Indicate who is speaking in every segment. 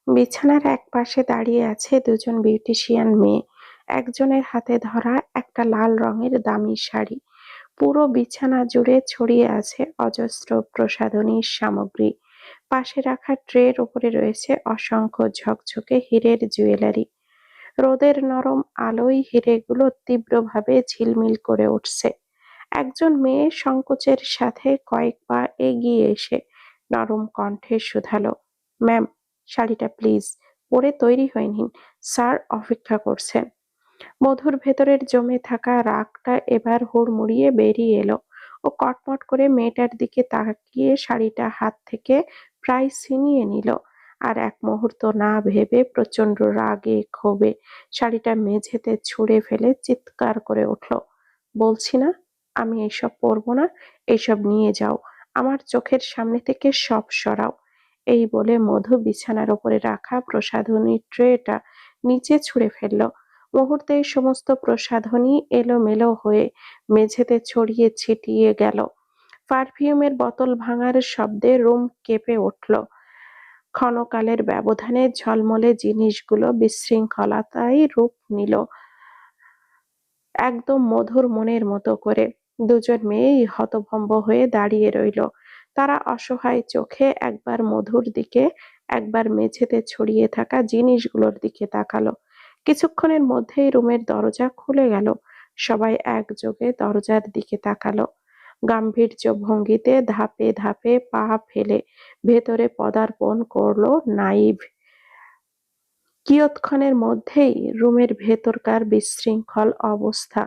Speaker 1: বিছানার একপাশে দাঁড়িয়ে আছে দুজন বিউটিশিয়ান মেয়ে। একজনের হাতে ধরা একটা লাল রঙের দামি শাড়ি। পুরো বিছানা জুড়ে ছড়িয়ে আছে অজস্র প্রসাধনী সামগ্রী। পাশে রাখা ট্রের উপরে রয়েছে অসংখ্য ঝকঝকে হীরের জুয়েলারি। রোদের নরম আলোয় হীরেগুলো তীব্রভাবে ঝিলমিল করে উঠছে। একজন মেয়ে সংকোচের সাথে কয়েক পা এগিয়ে এসে নরম কণ্ঠে শুধালো, ম্যাম, শাড়িটা প্লিজ পরে তৈরি হয়ে নিন, স্যার অপেক্ষা করছেন। মধুর ভেতরের জমে থাকা রাগটা এবার হুড়মুড়িয়ে বেরিয়ে এলো। ও কটমট করে মেয়েটার দিকে তাকিয়ে শাড়িটা হাত থেকে প্রায় ছিনিয়ে নিল। আর এক মুহূর্ত না ভেবে প্রচন্ড রাগে ক্ষোভে শাড়িটা মেঝেতে ছুঁড়ে ফেলে চিৎকার করে উঠল, বলছি না আমি এইসব পরবো না, এইসব নিয়ে যাও, আমার চোখের সামনে থেকে সব সরাও। এই বলে মধু বিছানার উপরে রাখা প্রসাধনী ট্রেটা নিচে ছুঁড়ে ফেলল। মুহূর্তেই সমস্ত প্রসাধনী এলোমেলো হয়ে মেঝেতে ছড়িয়ে ছিটিয়ে গেল। পারফিউমের বোতল ভাঙার শব্দে রুম কেঁপে উঠল। ক্ষণকালের ব্যবধানে ঝলমলে জিনিসগুলো বিশৃঙ্খলতায় রূপ নিল একদম মধুর মনের মতো করে। দুজন মেয়েই হতভম্ব হয়ে দাঁড়িয়ে রইল। তারা অসহায় চোখে একবার মধুর দিকে, একবার মেঝেতে ছড়িয়ে থাকা জিনিসগুলোর দিকে তাকালো। কিছুক্ষণের মধ্যেই রুমের দরজা খুলে গেল। সবাই একযোগে দরজার দিকে তাকালো। গাম্ভীর্য ভঙ্গিতে ধাপে ধাপে পা ফেলে ভেতরে পদার্পণ করলো নাইভ। কিয়ৎক্ষণের মধ্যেই রুমের ভেতরকার বিশৃঙ্খল অবস্থা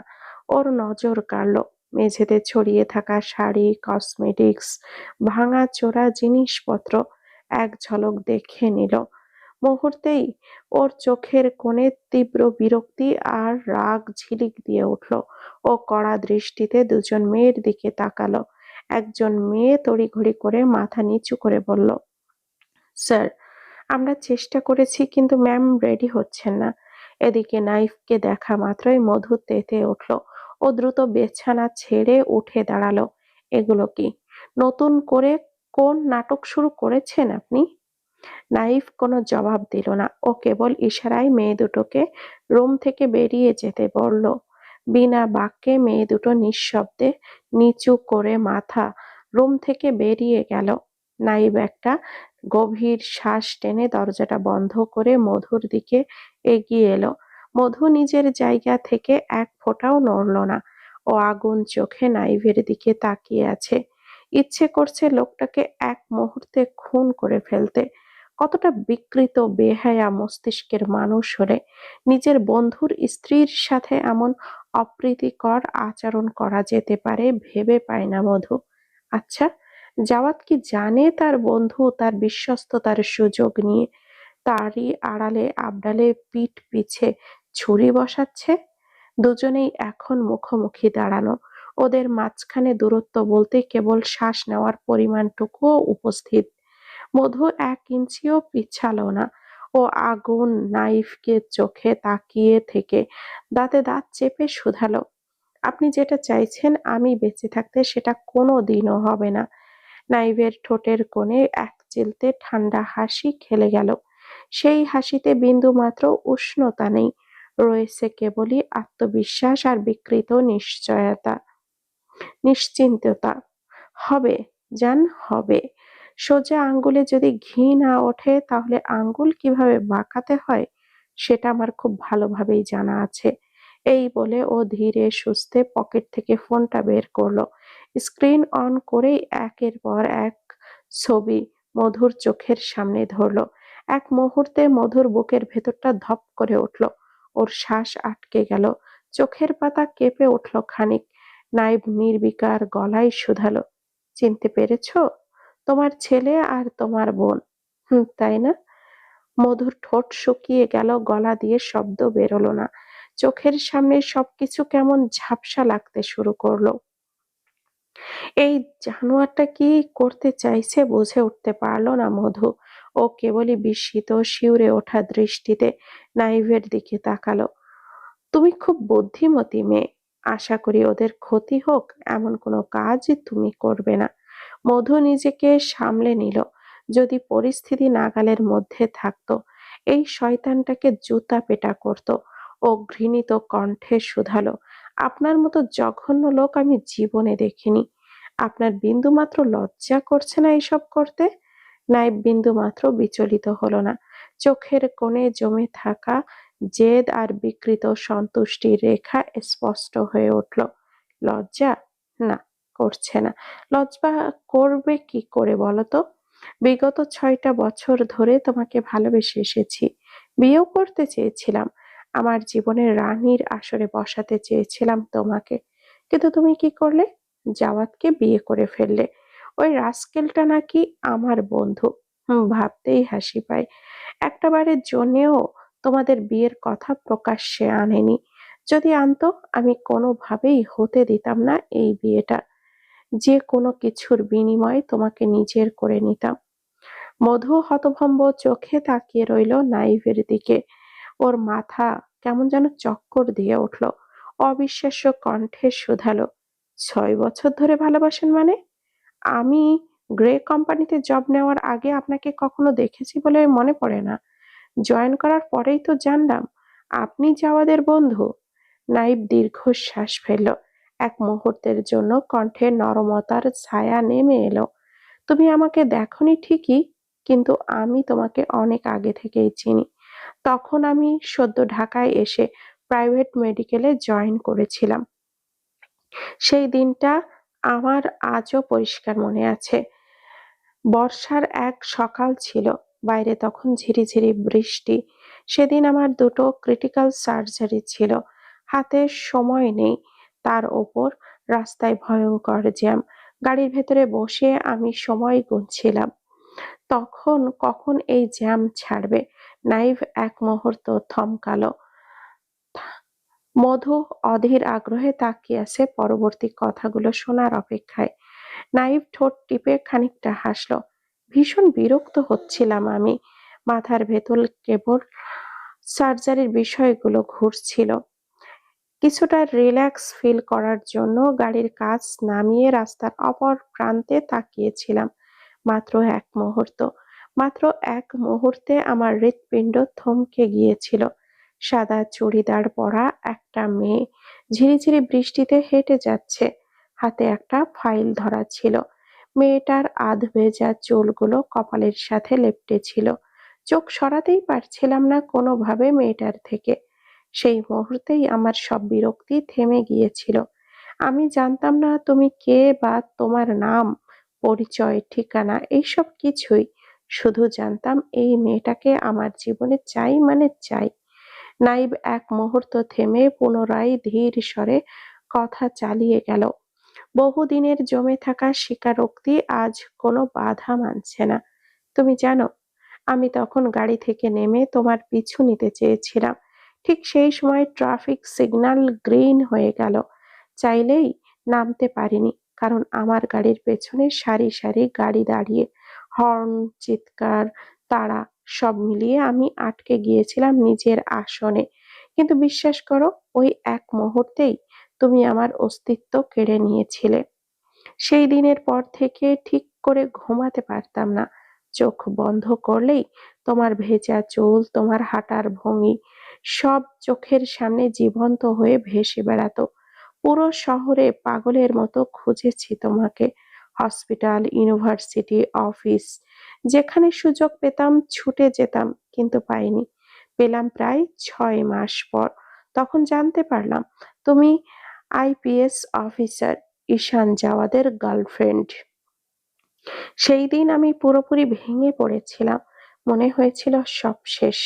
Speaker 1: ওর নজর কাড়ল। মেঝেতে ছড়িয়ে থাকা শাড়ি, কসমেটিক্স, ভাঙাচোরা জিনিসপত্র এক ঝলক দেখে নিল। মুহূর্তেই ওর চোখের কোণে তীব্র বিরক্তি আর রাগ ঝিলিক দিয়ে উঠল। ও কড়া দৃষ্টিতে দুজন মেয়ের দিকে তাকালো। একজন মেয়ে তড়িঘড়ি করে মাথা নিচু করে বলল, স্যার, আমরা চেষ্টা করেছি কিন্তু ম্যাম রেডি হচ্ছেন না। এদিকে নাইফকে দেখা মাত্রই মধু তেতে উঠল। ও দ্রুত বিছানা ছেড়ে উঠে দাঁড়ালো। এগুলো কি নতুন করে কোন নাটক শুরু করেছেন আপনি? নাইফ কোনো জবাব দিল না। ও কেবল ইশারায় মেয়ে দুটোকে রুম থেকে বেরিয়ে যেতে বলল। বিনা বাক্যে মেয়ে দুটো নিঃশব্দে নিচু করে মাথা রুম থেকে বেরিয়ে গেল। নাইব একটা গভীর শ্বাস টেনে দরজাটা বন্ধ করে মধুর দিকে এগিয়ে এলো। মধু নিজের জায়গা থেকে এক ফোঁটাও নড়ল না। ও আগুন চোখে নাইভের দিকে তাকিয়ে আছে। ইচ্ছে করছে লোকটাকে এক মুহূর্তে খুন করে ফেলতে। কতটা বিকৃত বেহায়া মস্তিষ্কের মানুষ হলে নিজের বন্ধুর স্ত্রীর সাথে এমন অপ্রীতিকর আচরণ করা যেতে পারে ভেবে পায় না মধু। আচ্ছা, জাওয়াত কি জানে তার বন্ধু তার বিশ্বস্ততার সুযোগ নিয়ে তারই আড়ালে আবডালে পিঠ পিছে ছুরি বসাচ্ছে? দুজনেই এখন মুখোমুখি দাঁড়ানো। ওদের মাঝখানে দূরত্ব বলতে কেবল শ্বাস নেওয়ার পরিমাণটুকুও উপস্থিত। মধু ১ ইঞ্চিও পিছালো না। ও আগুন নাইফকে চোখে তাকিয়ে থেকে দাঁতে দাঁত চেপে শুধালো, আপনি যেটা চাইছেন আমি বেঁচে থাকতে সেটা কোনো দিনও হবে না। নাইভের ঠোঁটের কোণে এক চিলতে ঠান্ডা হাসি খেলে গেল। সেই হাসিতে বিন্দুমাত্র উষ্ণতা নেই, রয়েছে কেবলই আত্মবিশ্বাস আর বিকৃত নিশ্চিন্ততা। হবে, জান, হবে। সোজা আঙ্গুলে যদি ঘি না ওঠে তাহলে আঙ্গুল কিভাবে বাঁকাতে হয় সেটা আমার খুব ভালোভাবেই জানা আছে। এই বলে ও ধীরে সুস্থে পকেট থেকে ফোনটা বের করলো। স্ক্রিন অন করেই একের পর এক ছবি মধুর চোখের সামনে ধরলো। এক মুহূর্তে মধুর বুকের ভেতরটা ধপ করে উঠল। ওর শ্বাস আটকে গেল। চোখের পাতা কেঁপে উঠল খানিক। নাইব নির্বিকার গলায় শুধালো, চিনতে পেরেছো? তোমার ছেলে আর তোমার বোন। হুম, তাই না? মধুর ঠোঁট শুকিয়ে গেল, গলা দিয়ে শব্দ বেরোলো না। চোখের সামনে সবকিছু কেমন ঝাপসা লাগতে শুরু করলো। এই জানোয়ারটা কি করতে চাইছে বুঝে উঠতে পারল না মধু। ও কেবলই বিস্মিত শিউরে ওঠা দৃষ্টিতে নাইভের দিকে তাকালো। তুমি খুব বুদ্ধিমতী মেয়ে। আশা করি ওদের ক্ষতি হোক এমন কোনো কাজ তুমি করবে না। মধু নিজেকে সামলে নিল। যদি পরিস্থিতি নাগালের মধ্যে থাকতো, এই শয়তানটাকে জুতা পেটা করত। ও ঘৃণিত কণ্ঠে শুধালো, আপনার মতো জঘন্য লোক আমি জীবনে দেখিনি। আপনার বিন্দুমাত্র লজ্জা করছে না এসব করতে? নায়েব বিন্দুমাত্র বিচলিত হলো না। চোখের কোণে জমে থাকা জেদ আর বিকৃত সন্তুষ্টির রেখা স্পষ্ট হয়ে উঠল। লজ্জা? না, করছে না। লজ্জা করবে কি করে বলো তো? বিগত ৬টা বছর ধরে তোমাকে ভালোবেসে এসেছি। বিয়েও করতে চেয়েছিলাম। আমার জীবনের রানীর আসরে বসাতে চেয়েছিলাম তোমাকে। কিন্তু তুমি কি করলে? জাওয়াদকে বিয়ে করে ফেললে। ওই রাস্কেলটা নাকি আমার বন্ধু। ভাবতেই হাসি পায়। একটাবারের জন্যেও তোমাদের বিয়ের কথা প্রকাশ্যে আনেনি। যদি আনতো, আমি কোনোভাবেই হতে দিতাম না এই বিয়েটা। যে কোনো কিছুর বিনিময়ে তোমাকে নিজের করে নিতাম। মধু হতভম্ব চোখে তাকিয়ে রইল নাইভের দিকে। ওর মাথা কেমন যেন চক্কর দিয়ে উঠল। অবিশ্বাস্য কণ্ঠে শুধালো, ৬ বছর ধরে ভালোবাসেন মানে? আমি গ্রে কোম্পানিতে জব নেওয়ার আগে আপনাকে কখনো দেখেছি বলে মনে পড়ে না। জয়েন করার পরেই তো জানলাম আপনি জাওয়াদের বন্ধু। নাইব দীর্ঘশ্বাস ফেলল। এক মুহূর্তের জন্য কণ্ঠে নরমতার ছায়া নেমে এলো। তুমি আমাকে দেখোনি ঠিকই, কিন্তু আমি তোমাকে অনেক আগে থেকেই চিনি। তখন আমি সদ্য ঢাকায় এসে প্রাইভেট মেডিকেলে জয়েন করেছিলাম। সেই দিনটা আমার আজও পরিষ্কার মনে আছে। বর্ষার এক সকাল ছিল। বাইরে তখন ঝিরিঝিরি বৃষ্টি। সেদিন আমার দুটো ক্রিটিক্যাল সার্জারি ছিল। হাতে সময় নেই। তার ওপর রাস্তায় ভয়ঙ্কর জ্যাম। গাড়ির ভেতরে বসে আমি সময় গুনছিলাম। তখন কখন এই জ্যাম ছাড়বে? নাইভ এক মুহূর্ত থমকালো। মধু অধীর আগ্রহে তাকিয়ে আছে পরবর্তী কথাগুলো শোনার অপেক্ষায়। নাইভ ঠোঁট টিপে খানিকটা হাসলো। ভীষণ বিরক্ত হচ্ছিলাম আমি। মাথার ভেতর কেবল সার্জারির বিষয়গুলো ঘুরছিল। কিছুটা রিল্যাক্স ফিল করার জন্য গাড়ির কাচ নামিয়ে রাস্তার অপর প্রান্তে তাকিয়েছিলাম। মাত্র এক মুহূর্ত। মাত্র এক মুহূর্তে আমার হৃৎপিণ্ড থমকে গিয়েছিল। সাদা চুড়িদার পরা একটা মেয়ে ঝিরিঝিরি বৃষ্টিতে হেঁটে যাচ্ছে। হাতে একটা ফাইল ধরা ছিল। মেয়েটার আধভেজা চুলগুলো কপালের সাথে লেপ্টে ছিল। চোখ সরাতেই পারছিলাম না কোনোভাবে মেয়েটার থেকে। সেই মুহূর্তেই আমার সব বিরক্তি থেমে গিয়েছিল। আমি জানতাম না তুমি কে বা তোমার নাম, পরিচয়, ঠিকানা এইসব কিছুই। শুধু জানতাম এই মেয়েটাকে আমার জীবনে চাই মানে চাই। নাইব এক মুহূর্ত থেমে পুনরায় ধীর স্বরে কথা চালিয়ে গেল। বহুদিনের জমে থাকা স্বীকারোক্তি আজ কোনো বাধা মানছে না। তুমি জানো, আমি তখন গাড়ি থেকে নেমে তোমার পিছু নিতে চেয়েছিলাম। ঠিক সেই সময় ট্রাফিক সিগন্যাল গ্রিন হয়ে গেল। চাইলেই নামতে পারিনি, কারণ আমার গাড়ির পেছনে সারি সারি গাড়ি দাঁড়িয়ে। হর্ন, চিৎকার, তাড়া সব মিলিয়ে আমি আটকে গিয়েছিলাম নিজের আসনে। কিন্তু বিশ্বাস করো, ওই এক মুহূর্তেই তুমি আমার অস্তিত্ব কেড়ে নিয়েছিলে। সেই দিনের পর থেকে ঠিক করে ঘুমাতে পারতাম না। চোখ বন্ধ করলেই তোমার ভেজা চুল, তোমার হাঁটার ভঙ্গি সব চোখের সামনে জীবন্ত হয়ে ভেসে বেড়াতো। পুরো শহরে পাগলের মতো খুঁজেছি তোমাকে। হসপিটাল, ইউনিভার্সিটি, অফিস, যেখানে সুযোগ পেতাম ছুটে যেতাম, কিন্তু পাইনি। পেলাম প্রায় ৬ মাস পর। তখন জানতে পারলাম তুমি আইপিএস অফিসার, ঈশান জাওয়াদের গার্লফ্রেন্ড। সেই দিন আমি পুরোপুরি ভেঙে পড়েছিলাম। মনে হয়েছিল সব শেষ।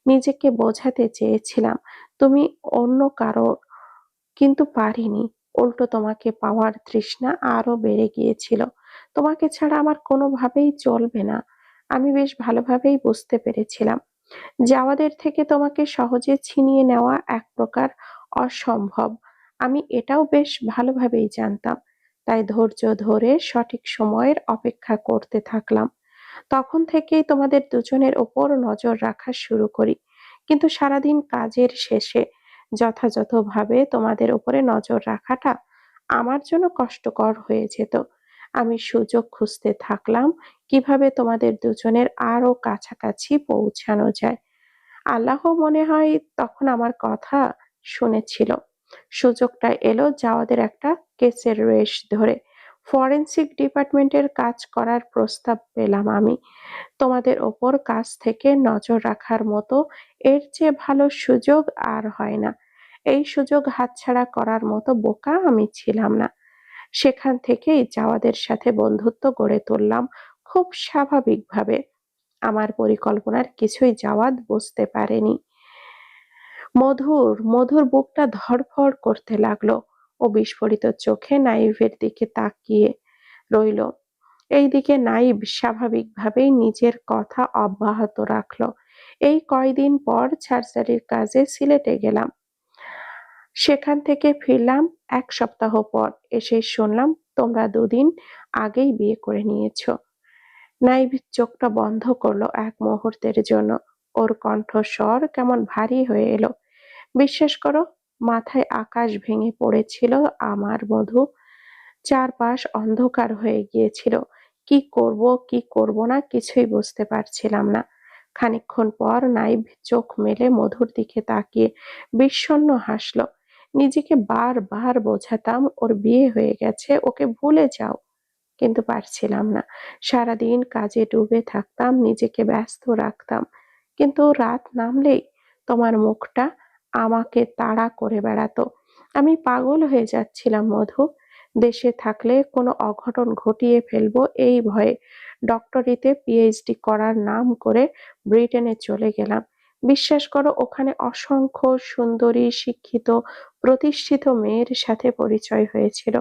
Speaker 1: নিজেকে বোঝাতে চেয়েছিলাম তুমি অন্য কারোর, কিন্তু পারিনি। উল্টো তোমাকে পাওয়ার তৃষ্ণা আরো বেড়ে গিয়েছিল। তোমাকে ছাড়া আমার কোনোভাবেই চলবে না। আমি বেশ ভালোভাবেই বুঝতে পেরেছিলাম জাওয়াদের থেকে তোমাকে সহজে ছিনিয়ে নেওয়া এক প্রকার অসম্ভব। আমি এটাও বেশ ভালোভাবেই জানতাম। তাই ধৈর্য ধরে সঠিক সময়ের অপেক্ষা করতে থাকলাম। তখন থেকেই তোমাদের দুজনের ওপর নজর রাখা শুরু করি। কিন্তু সারাদিন কাজের শেষে যথাযথভাবে তোমাদের উপরে নজর রাখাটা আমার জন্য কষ্টকর হয়ে যেত। আমি সুযোগ খুঁজতে থাকলাম কিভাবে তোমাদের দুজনের আরো কাছাকাছি পৌঁছানো যায়। আল্লাহ মনে হয় তখন আমার কথা শুনেছিল। সুযোগটা এলো জাওয়াদের একটা কেসের রেশ ধরে। ফরেনসিক ডিপার্টমেন্টের কাজ করার প্রস্তাব পেলাম আমি। তোমাদের ওপর কাজ থেকে নজর রাখার মতো এর চেয়ে ভালো সুযোগ আর হয় না। এই সুযোগ হাতছাড়া করার মতো বোকা আমি ছিলাম না। সেখান থেকেই জাওয়াদের সাথে বন্ধুত্ব গড়ে তুললাম খুব স্বাভাবিকভাবে। আমার পরিকল্পনার কিছুই জাওয়াদ বুঝতে পারেনি। মধুর বুকটা ধড়ফড় করতে লাগলো। ও বিস্ফোরিত চোখে নাইভের দিকে তাকিয়ে রইল। এইদিকে নাইব স্বাভাবিকভাবেই নিজের কথা অব্যাহত রাখলো। এই কয়দিন পর সার্জারির কাজে সিলেটে গেলাম। সেখান থেকে ফিরলাম ১ সপ্তাহ পর। এসেই শুনলাম তোমরা ২ দিন আগেই বিয়ে করে নিয়েছ। নাইব চোখটা বন্ধ করলো এক মুহূর্তের জন্য। ওর কণ্ঠস্বর কেমন ভারী হয়ে এলো। বিশ্বাস করো, মাথায় আকাশ ভেঙে পড়েছিল আমার মধু। চারপাশ অন্ধকার হয়ে গিয়েছিল। কি করব কি করব না কিছুই বুঝতে পারছিলাম না। খানিকক্ষণ পর নাইব চোখ মেলে মধুর দিকে তাকিয়ে বিষণ্ণ হাসলো। নিজেকে বারবার বোঝাতাম ওর বিয়ে হয়ে গেছে, ওকে ভুলে যাও, কিন্তু পারছিলাম না। সারাদিন কাজে ডুবে থাকতাম, নিজেকে ব্যস্ত রাখতাম, কিন্তু রাত নামলেই তোমার মুখটা আমাকে তাড়া করে বেড়াতো। আমি পাগল হয়ে যাচ্ছিলাম মধু। দেশে থাকলে কোনো অঘটন ঘটিয়ে ফেলবো এই ভয়ে ডক্টরিতে পিএইচডি করার নাম করে ব্রিটেনে চলে গেলাম। বিশ্বাস করো, ওখানে অসংখ্য সুন্দরী, শিক্ষিত, প্রতিষ্ঠিত মেয়ের সাথে পরিচয় হয়েছিল,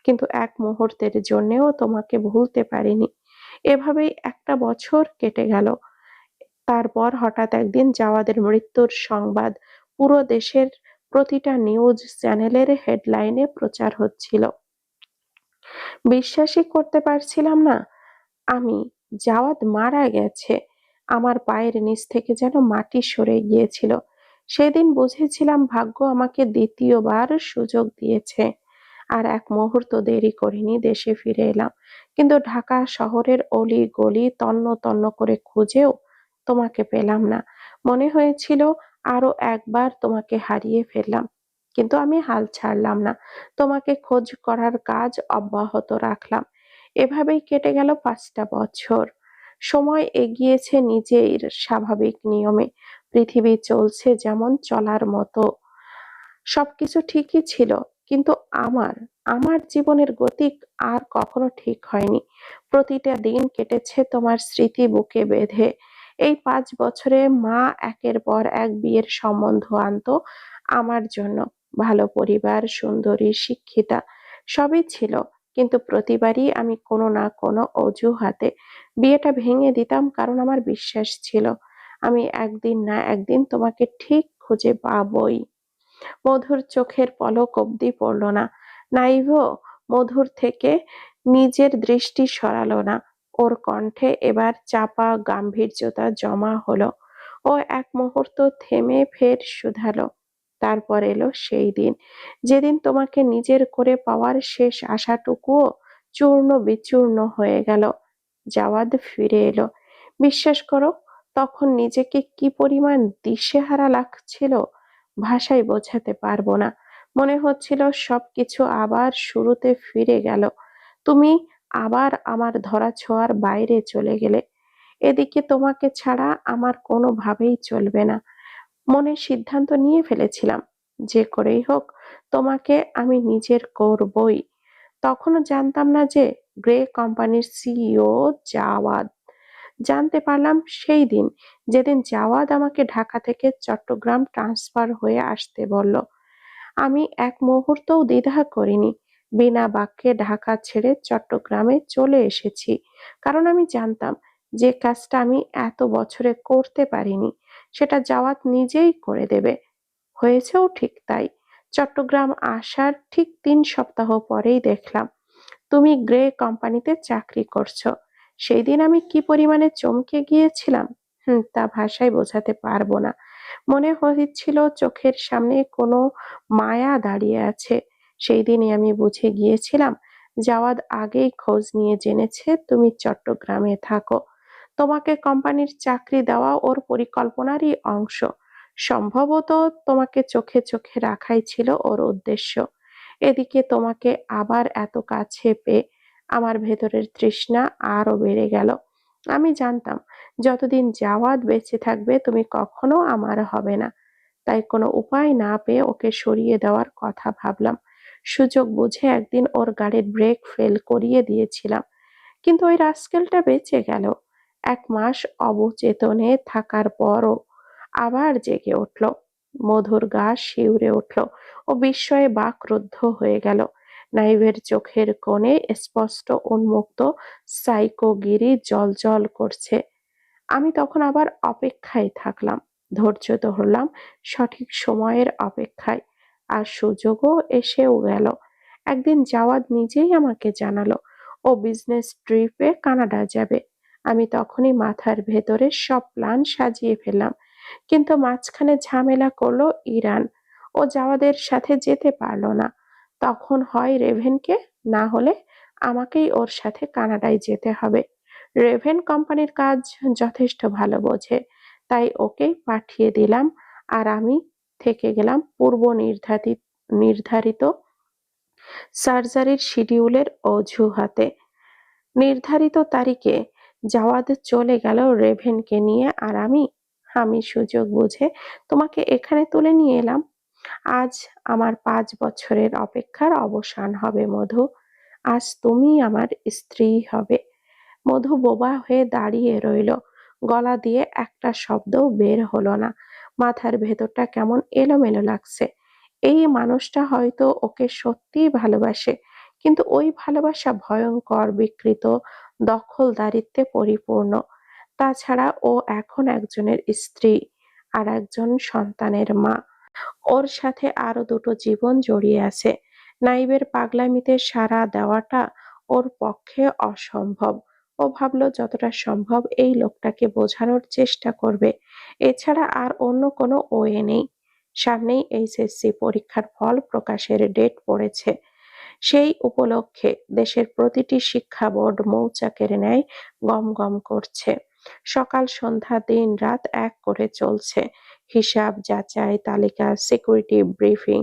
Speaker 1: কিন্তু এক মুহূর্তের জন্যেও তোমাকে ভুলতে পারিনি। এভাবেই ১টা বছর কেটে গেল। তারপর হঠাৎ একদিন জাওয়াদের মৃত্যুর সংবাদ পুরো দেশের প্রতিটা নিউজ চ্যানেলের হেডলাইনে প্রচার হচ্ছিল। বিশ্বাসই করতে পারছিলাম না আমি, জাওয়াদ মারা গেছে। আমার পায়ের নিচ থেকে যেন মাটি সরে গিয়েছিল। সেদিন বুঝেছিলাম ভাগ্য আমাকে দ্বিতীয়বার সুযোগ দিয়েছে। আর এক মুহূর্ত দেরি করিনি, দেশে ফিরে এলাম। কিন্তু ঢাকা শহরের অলি গলি তন্ন তন্ন করে খুঁজেও তোমাকে পেলাম না। মনে হয়েছিল আরো একবার তোমাকে হারিয়ে ফেললাম, কিন্তু আমি হাল ছাড়লাম না। তোমাকে খোঁজ করার কাজ অব্যাহত রাখলাম। এভাবেই কেটে গেল 5টা বছর। সময় এগিয়েছে নিজের স্বাভাবিক নিয়মে। পৃথিবী চলছে যেমন চলার মতো। সবকিছু ঠিকই ছিল, কিন্তু আমার আমার জীবনের গতি আর কখনো ঠিক হয়নি। প্রতিটা দিন কেটেছে তোমার স্মৃতি বুকে বেঁধে। এই 5 বছরে মা একের পর এক বিয়ের সম্বন্ধ আনতো আমার জন্য। ভালো পরিবার, সুন্দরী, শিক্ষিতা সবই ছিল, কিন্তু প্রতিবারই আমি কোনো না কোনো অজুহাতে বিয়েটা ভেঙে দিতাম, কারণ আমার বিশ্বাস ছিল আমি একদিন না একদিন তোমাকে ঠিক খুঁজে পাবই। মধুর চোখের পলক অবধি পড়ল না। নাইভও মধুর থেকে নিজের দৃষ্টি সরালো না। ওর কণ্ঠে এবার চাপা গাম্ভীর্যতা জমা হলো। ও এক মুহূর্ত থেমে ফের শুধালো, তারপর এলো সেই দিন যেদিন তোমাকে নিজের করে পাওয়ার শেষ আশাটুকুও চূর্ণ বিচূর্ণ হয়ে গেল। জাওয়াদ ফিরে এলো। বিশ্বাস করো, তখন নিজেকে কি পরিমাণ দিশেহারা লাগছিল ভাষায় বোঝাতে পারবো না। মনে হচ্ছিল সবকিছু আবার শুরুতে ফিরে গেল। তুমি আবার আমার ধরাছোঁয়ার বাইরে চলে গেলে। এদিকে তোমাকে ছাড়া আমার কোনোভাবেই চলবে না। মনে সিদ্ধান্ত নিয়ে ফেলেছিলাম, যে করেই হোক তোমাকে আমি নিজের করবই। তখনও জানতাম না যে গ্রে কোম্পানির সিইও জাওয়াদ। জানতে পারলাম সেই দিন, যেদিন জাওয়াদ আমাকে ঢাকা থেকে চট্টগ্রাম ট্রান্সফার হয়ে আসতে বলল। আমি এক মুহূর্তও দ্বিধা করিনি। বিনা বাক্যে ঢাকা ছেড়ে চট্টগ্রামে চলে এসেছি, কারণ আমি জানতাম যে কাজটা আমি এত বছরে করতে পারিনি সেটা জাওয়াত নিজেই করে দেবে। হয়েছেও ঠিক তাই। চট্টগ্রাম আসার ঠিক 3 সপ্তাহ পরেই দেখলাম তুমি গ্রে কোম্পানিতে চাকরি করছো। সেই দিন আমি কি পরিমাণে চমকে গিয়েছিলাম তা ভাষায় বোঝাতে পারবো না। মনে হচ্ছিল চোখের সামনে কোনো মায়া দাঁড়িয়ে আছে। সেই দিনই আমি বুঝে গিয়েছিলাম জাওয়াদ আগেই খোঁজ নিয়ে জেনেছে তুমি চট্টগ্রামে থাকো। তোমাকে কোম্পানির চাকরি দেওয়া ওর পরিকল্পনারই অংশ। সম্ভবত তোমাকে চোখে চোখে রাখাই ছিল ওর উদ্দেশ্য। এদিকে তোমাকে আবার এত কাছে পেয়ে আমার ভেতরের তৃষ্ণা আরো বেড়ে গেল। আমি জানতাম যতদিন জাওয়াদ বেঁচে থাকবে তুমি কখনো আমার হবে না। তাই কোনো উপায় না পেয়ে ওকে সরিয়ে দেওয়ার কথা ভাবলাম। সুযোগ বুঝে একদিন ওর গাড়ির ব্রেক ফেল করিয়ে দিয়েছিলাম। কিন্তু ওই রাস্কেলটা বেঁচে গেল। ১ মাস অবচেতনে থাকার পরও আবার জেগে উঠল। মধুর গা শিউরে উঠল। ও বিস্ময়ে বাকরুদ্ধ হয়ে গেল। নাইবের চোখের কোণে স্পষ্ট উন্মুক্ত সাইকোগিরি জ্বলজ্বল করছে। আমি তখন আবার অপেক্ষায় থাকলাম। ধৈর্য ধরলাম সঠিক সময়ের অপেক্ষায়। আর সুযোগও এসেও গেল। একদিন জাওয়াদ নিজেই আমাকে জানালো ও বিজনেস ট্রিপে কানাডা যাবে। আমি তখনই মাথার ভেতরে সব প্ল্যান সাজিয়ে ফেললাম। কিন্তু মাঝখানে ঝামেলা করলো ইরান। ও জাওয়াদের সাথে যেতে পারলো না। তখন হয় রেভেনকে, না হলে আমাকেই ওর সাথে কানাডায় যেতে হবে। রেভেন কোম্পানির কাজ যথেষ্ট ভালো বোঝে, তাই ওকেই পাঠিয়ে দিলাম। আর আমি থেকে গেলাম পূর্ব নির্ধারিত সার্জারির শিডিউলের অজুহাতে। নির্ধারিত তারিখে জাওয়াদ চলে গেল রেভেনকে নিয়ে, আর আমি সুযোগ বুঝে তোমাকে এখানে তুলে নিয়ে এলাম। আজ আমার ৫ বছরের অপেক্ষার অবসান হবে মধু। আজ তুমি আমার স্ত্রী হবে। মধু বোবা হয়ে দাঁড়িয়ে রইল। গলা দিয়ে একটা শব্দও বের হলো না। মাথার ভেতরটা কেমন এলোমেলো লাগছে। এই মানুষটা হয়তো ওকে সত্যিই ভালোবাসে, কিন্তু ওই ভালোবাসা ভয়ঙ্কর, বিকৃত, দখলদারিত্বে পরিপূর্ণ। তাছাড়া ও এখন একজনের স্ত্রী, আর একজন সন্তানের মা। ওর সাথে আরো দুটো জীবন জড়িয়ে আছে। নাইবের পাগলামিতে সাড়া দেওয়াটা ওর পক্ষে অসম্ভব। ও ভাবল যতটা সম্ভব এই লোকটাকে বোঝানোর চেষ্টা করবে। এছাড়া আর অন্য কোনো ওয়ে নেই। সামনেই এইচএসসি পরীক্ষার ফল প্রকাশের ডেট পড়েছে। সেই উপলক্ষে দেশের প্রতিটি শিক্ষা বোর্ড মৌচাকের ন্যায় গমগম করছে। সকাল সন্ধ্যা দিন রাত এক করে চলছে। হিসাব, যাচাই, তালিকা, সিকিউরিটি ব্রিফিং।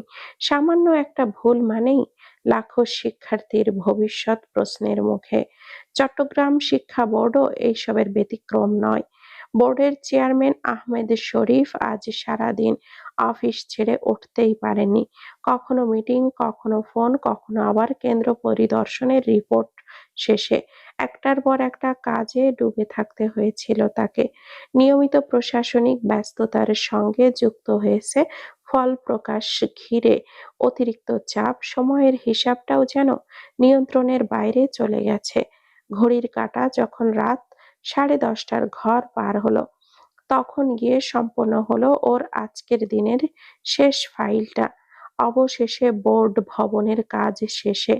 Speaker 1: সামান্য একটা ভুল মানেই লাখো শিক্ষার্থীর ভবিষ্যৎ প্রশ্নের মুখে। চট্টগ্রাম শিক্ষা বোর্ডও এইসবের ব্যতিক্রম নয়। বোর্ডের চেয়ারম্যান আহমেদ শরীফ আজ সারাদিন অফিস ছেড়ে উঠতেই পারেননি। কখনো মিটিং, কখনো ফোন, কখনো আবার কেন্দ্র পরিদর্শনের রিপোর্ট শেষে একটার পর একটা কাজে ডুবে থাকতে হয়েছিল তাকে। নিয়মিত প্রশাসনিক ব্যস্ততার সঙ্গে যুক্ত হয়েছে ফল প্রকাশ ঘিরে অতিরিক্ত চাপ। সময়ের হিসাবটাও যেন নিয়ন্ত্রণের বাইরে চলে গেছে। ঘড়ির কাঁটা যখন রাত 10:30টার ঘর পার হলো, তখন গিয়ে সম্পন্ন হলো ওর আজকের দিনের শেষ ফাইলটা। অবশেষে বোর্ড ভবনের কাজ শেষে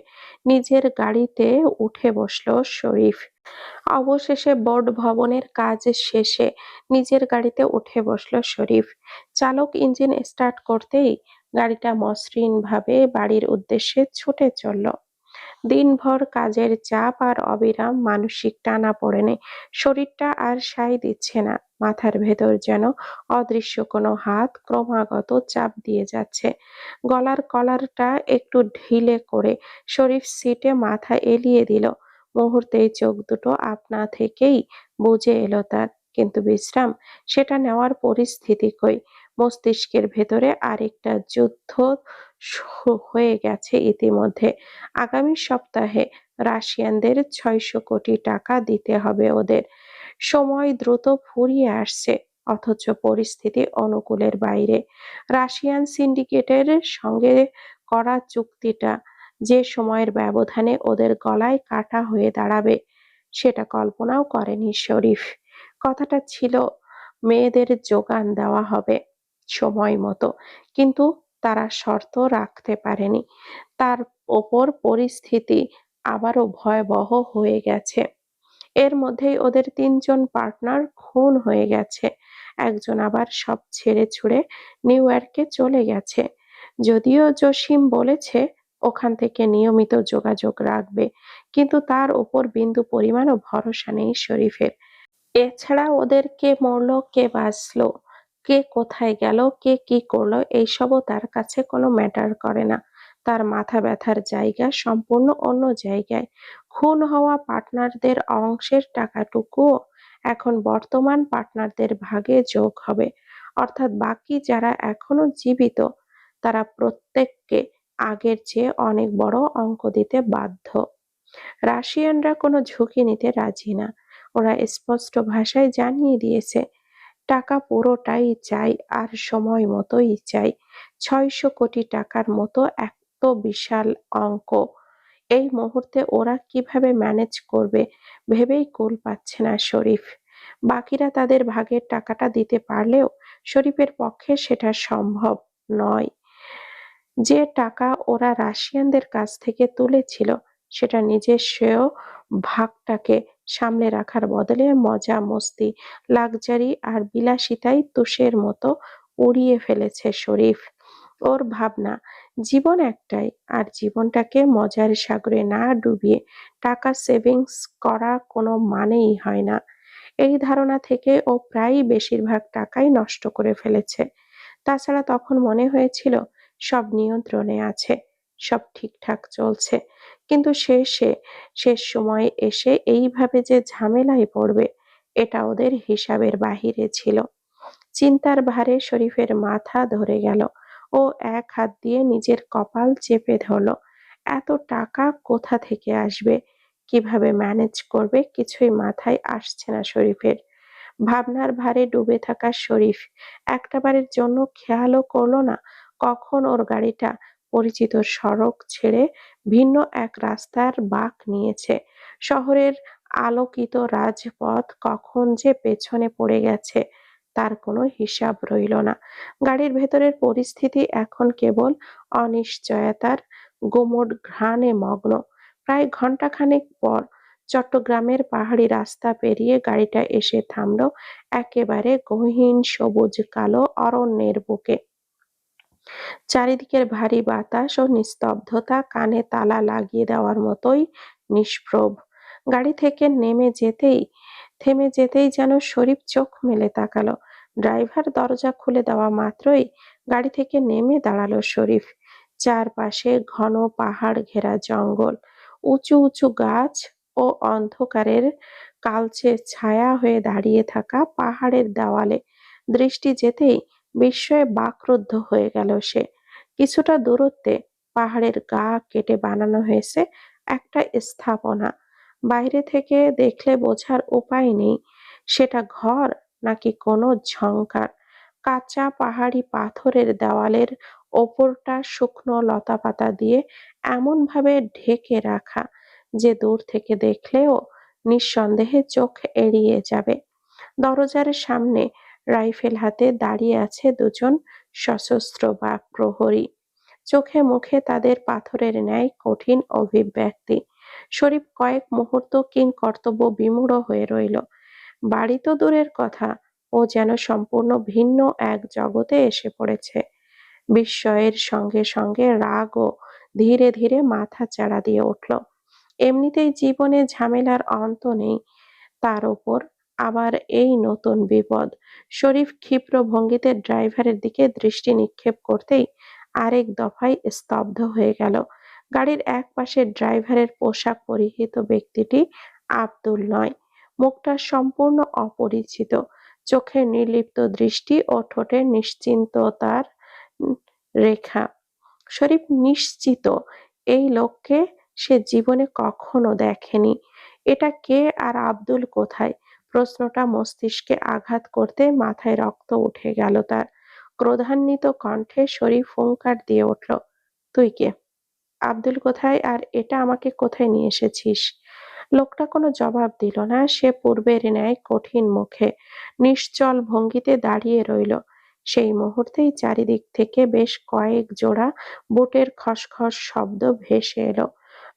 Speaker 1: নিজের গাড়িতে উঠে বসলো শরীফ। অবশেষে বোর্ড ভবনের কাজ শেষে নিজের গাড়িতে উঠে বসলো শরীফ। চালক ইঞ্জিন স্টার্ট করতেই গাড়িটা মসৃণভাবে বাড়ির উদ্দেশ্যে ছুটে চলল। দিনভর কাজের চাপ আর অবিরাম মানসিক টানাপোড়েনে শরীরটা আর সায় দিচ্ছে না। মাথার ভেতর যেন অদৃশ্য কোনো হাত ক্রমাগত চাপ দিয়ে যাচ্ছে। গলার কলারটা একটু ঢিলে করে শরীফ সিটে মাথা এলিয়ে দিল। মুহূর্তেই চোখ দুটো আপনা থেকেই বুজে এলো তার। কিন্তু বিশ্রাম, সেটা নেওয়ার পরিস্থিতি কই। মস্তিষ্কের ভেতরে আরেকটা যুদ্ধ হয়ে গেছে ইতিমধ্যে। আগামী সপ্তাহে রাশিয়ানদের ৬০০ কোটি টাকা দিতে হবে ওদের। সময় দ্রুত ফুরিয়ে আসছে, অথচ পরিস্থিতি অনুকূলের বাইরে। রাশিয়ান সিন্ডিকেটের সঙ্গে করা চুক্তিটা যে সময়ের ব্যবধানে ওদের গলায় কাটা হয়ে দাঁড়াবে, সেটা কল্পনাও করেনি শরীফ। কথাটা ছিল মেয়েদের যোগান দেওয়া হবে সময় মতো, কিন্তু তারা শর্ত রাখতে পারেনি। তার ওপর পরিস্থিতি আবারও ভয়াবহ হয়ে গেছে। এর মধ্যেই ওদের ৩ জন পার্টনার খুন হয়ে গেছে। একজন আবার সব ছেড়ে ছুড়ে নিউ ইয়র্কে চলে গেছে। যদিও জসিম বলেছে ওখান থেকে নিয়মিত যোগাযোগ রাখবে, কিন্তু তার উপর বিন্দু পরিমাণও ভরসা নেই শরীফের। এছাড়া ওদের কে মরলো, কে বাঁচলো, কে কোথায় গেল, কে কি করলো এইসবও তার কাছে কোনো ম্যাটার করে না। তার মাথা ব্যথার জায়গা সম্পূর্ণ অন্য জায়গায়। খুন হওয়া পার্টনারদের অংশের টাকাটুকুও এখন বর্তমান পার্টনারদের ভাগে যোগ হবে। অর্থাৎ বাকি যারা এখনো জীবিত তারা প্রত্যেককে আগের চেয়ে অনেক বড় অঙ্ক দিতে বাধ্য। রাশিয়ানরা কোনো ঝুঁকি নিতে রাজি না। ওরা স্পষ্ট ভাষায় জানিয়ে দিয়েছে, টাকা পুরোটাই চাই আর সময় মতোই চাই। ৬০০ কোটি টাকার মতো এত বিশাল অঙ্ক এই মুহূর্তে ওরা কিভাবে ম্যানেজ করবে ভেবেই কুল পাচ্ছে না শরীফ। বাকিরা তাদের ভাগের টাকাটা দিতে পারলেও শরীফের পক্ষে সেটা সম্ভব নয়। যে টাকা ওরা রাশিয়ানদের কাছ থেকে তুলেছিল সেটা নিজস্ব ভাগটাকে সামলে রাখার বদলে মজা মস্তি, লাক্সারি আর বিলাসিতায় তুষের মতো উড়িয়ে ফেলেছে শরীফ। ওর ভাবনা, জীবন একটাই, আর জীবনটাকে মজার সাগরে না ডুবিয়ে টাকা সেভিংস করা কোনো মানেই হয় না। এই ধারণা থেকে ও প্রায়ই বেশিরভাগ টাকাই নষ্ট করে ফেলেছে। তাছাড়া তখন মনে হয়েছিল সব নিয়ন্ত্রণে আছে, সব ঠিকঠাক চলছে, কিন্তু শেষ সময়ে এসে এইভাবে যে ঝামেলায় পড়বে এটা ওদের হিসাবের বাহিরে ছিল। চিন্তার ভারে শরীফের মাথা ধরে গেল। ও এক হাত দিয়ে নিজের কপাল চেপে ধরল। এত টাকা কোথা থেকে আসবে, কিভাবে ম্যানেজ করবে কিছুই মাথায় আসছে না শরীফের। ভাবনার ভারে ডুবে থাকা শরীফ একটাবারের জন্য খেয়ালও করলো না কখন ওর গাড়িটা পরিচিত সড়ক ছেড়ে ভিন্ন এক রাস্তার বাঁক নিয়েছে। শহরের আলোকিত রাজপথ কখন যে পেছনে পড়ে গেছে তার কোনো হিসাব রইল না। গাড়ির ভেতরের পরিস্থিতি এখন কেবল অনিশ্চয়তার গুমোট ঘ্রাণে মগ্ন। প্রায় ঘন্টাখানেক পর চট্টগ্রামের পাহাড়ি রাস্তা পেরিয়ে গাড়িটা এসে থামলো একেবারে গহীন সবুজ কালো অরণ্যের বুকে। চারিদিকের ভারী বাতাস ও নিস্তব্ধতা কানে তালা লাগিয়ে দেওয়ার মতোই নিষ্প্রভ। গাড়ি থেকে থেমে যেতেই যেন শরীফ চোখ মেলে তাকালো। ড্রাইভার দরজা খুলে দেওয়া মাত্রই গাড়ি থেকে নেমে দাঁড়ালো শরীফ। চারপাশে ঘন পাহাড় ঘেরা জঙ্গল, উঁচু উঁচু গাছ ও অন্ধকারের কালচে ছায়া হয়ে দাঁড়িয়ে থাকা পাহাড়ের দেওয়ালে দৃষ্টি যেতেই বিস্ময়ে বাকরুদ্ধ হয়ে গেল সে। কিছুটা দূরত্বে পাহাড়ের গা কেটে বানানো হয়েছে একটা স্থাপনা। বাইরে থেকে দেখলে বোঝার উপায় নেই সেটা ঘর নাকি কোনো ঝংকার। কাঁচা পাহাড়ি পাথরের দেওয়ালের ওপরটা শুকনো লতাপাতা দিয়ে এমন ভাবে ঢেকে রাখা যে দূর থেকে দেখলেও নিঃসন্দেহে চোখ এড়িয়ে যাবে। দরজার সামনে রাইফেল হাতে দাঁড়িয়ে আছে দুজন সশস্ত্র বাঘ প্রহরী। চোখে মুখে তাদের পাথরের ন্যায় কঠিন অভিব্যক্তি। শরীফ কয়েক মুহূর্ত কিংকর্তব্য বিমূঢ় হয়ে রইল। বাড়ি তো দূরের কথা, ও যেন সম্পূর্ণ ভিন্ন এক জগতে এসে পড়েছে। বিস্ময়ের সঙ্গে সঙ্গে রাগও ধীরে ধীরে মাথা চাড়া দিয়ে উঠল। এমনিতেই জীবনে ঝামেলার অন্ত নেই, তার ওপর আবার এই নতুন বিপদ। শরীফ ক্ষিপ্র ভঙ্গিতে ড্রাইভারের দিকে দৃষ্টি নিক্ষেপ করতেই আরেক দফায় স্তব্ধ হয়ে গেল। গাড়ির এক পাশে ড্রাইভারের পোশাক পরিহিত ব্যক্তিটি আব্দুল নয়। মুখটা সম্পূর্ণ অপরিচিত। চোখের নির্লিপ্ত দৃষ্টি ও ঠোঁটের নিশ্চিন্ততার রেখা। শরীফ নিশ্চিত এই লোককে সে জীবনে কখনো দেখেনি। এটা কে আর আব্দুল কোথায়? প্রশ্নটা মস্তিষ্কে আঘাত করতে মাথায় রক্ত উঠে গেল তার। ক্রোধান্বিত কণ্ঠে শরীফ হুংকার দিয়ে উঠল, তুই কে? আব্দুল কোথায়, আর এটা আমাকে কোথায় নিয়ে এসেছিস? লোকটা কোনো জবাব দিল না। সে পূর্বের ন্যায় কঠিন মুখে নিশ্চল ভঙ্গিতে দাঁড়িয়ে রইল। সেই মুহূর্তেই চারিদিক থেকে বেশ কয়েক জোড়া বুটের খসখস শব্দ ভেসে এলো।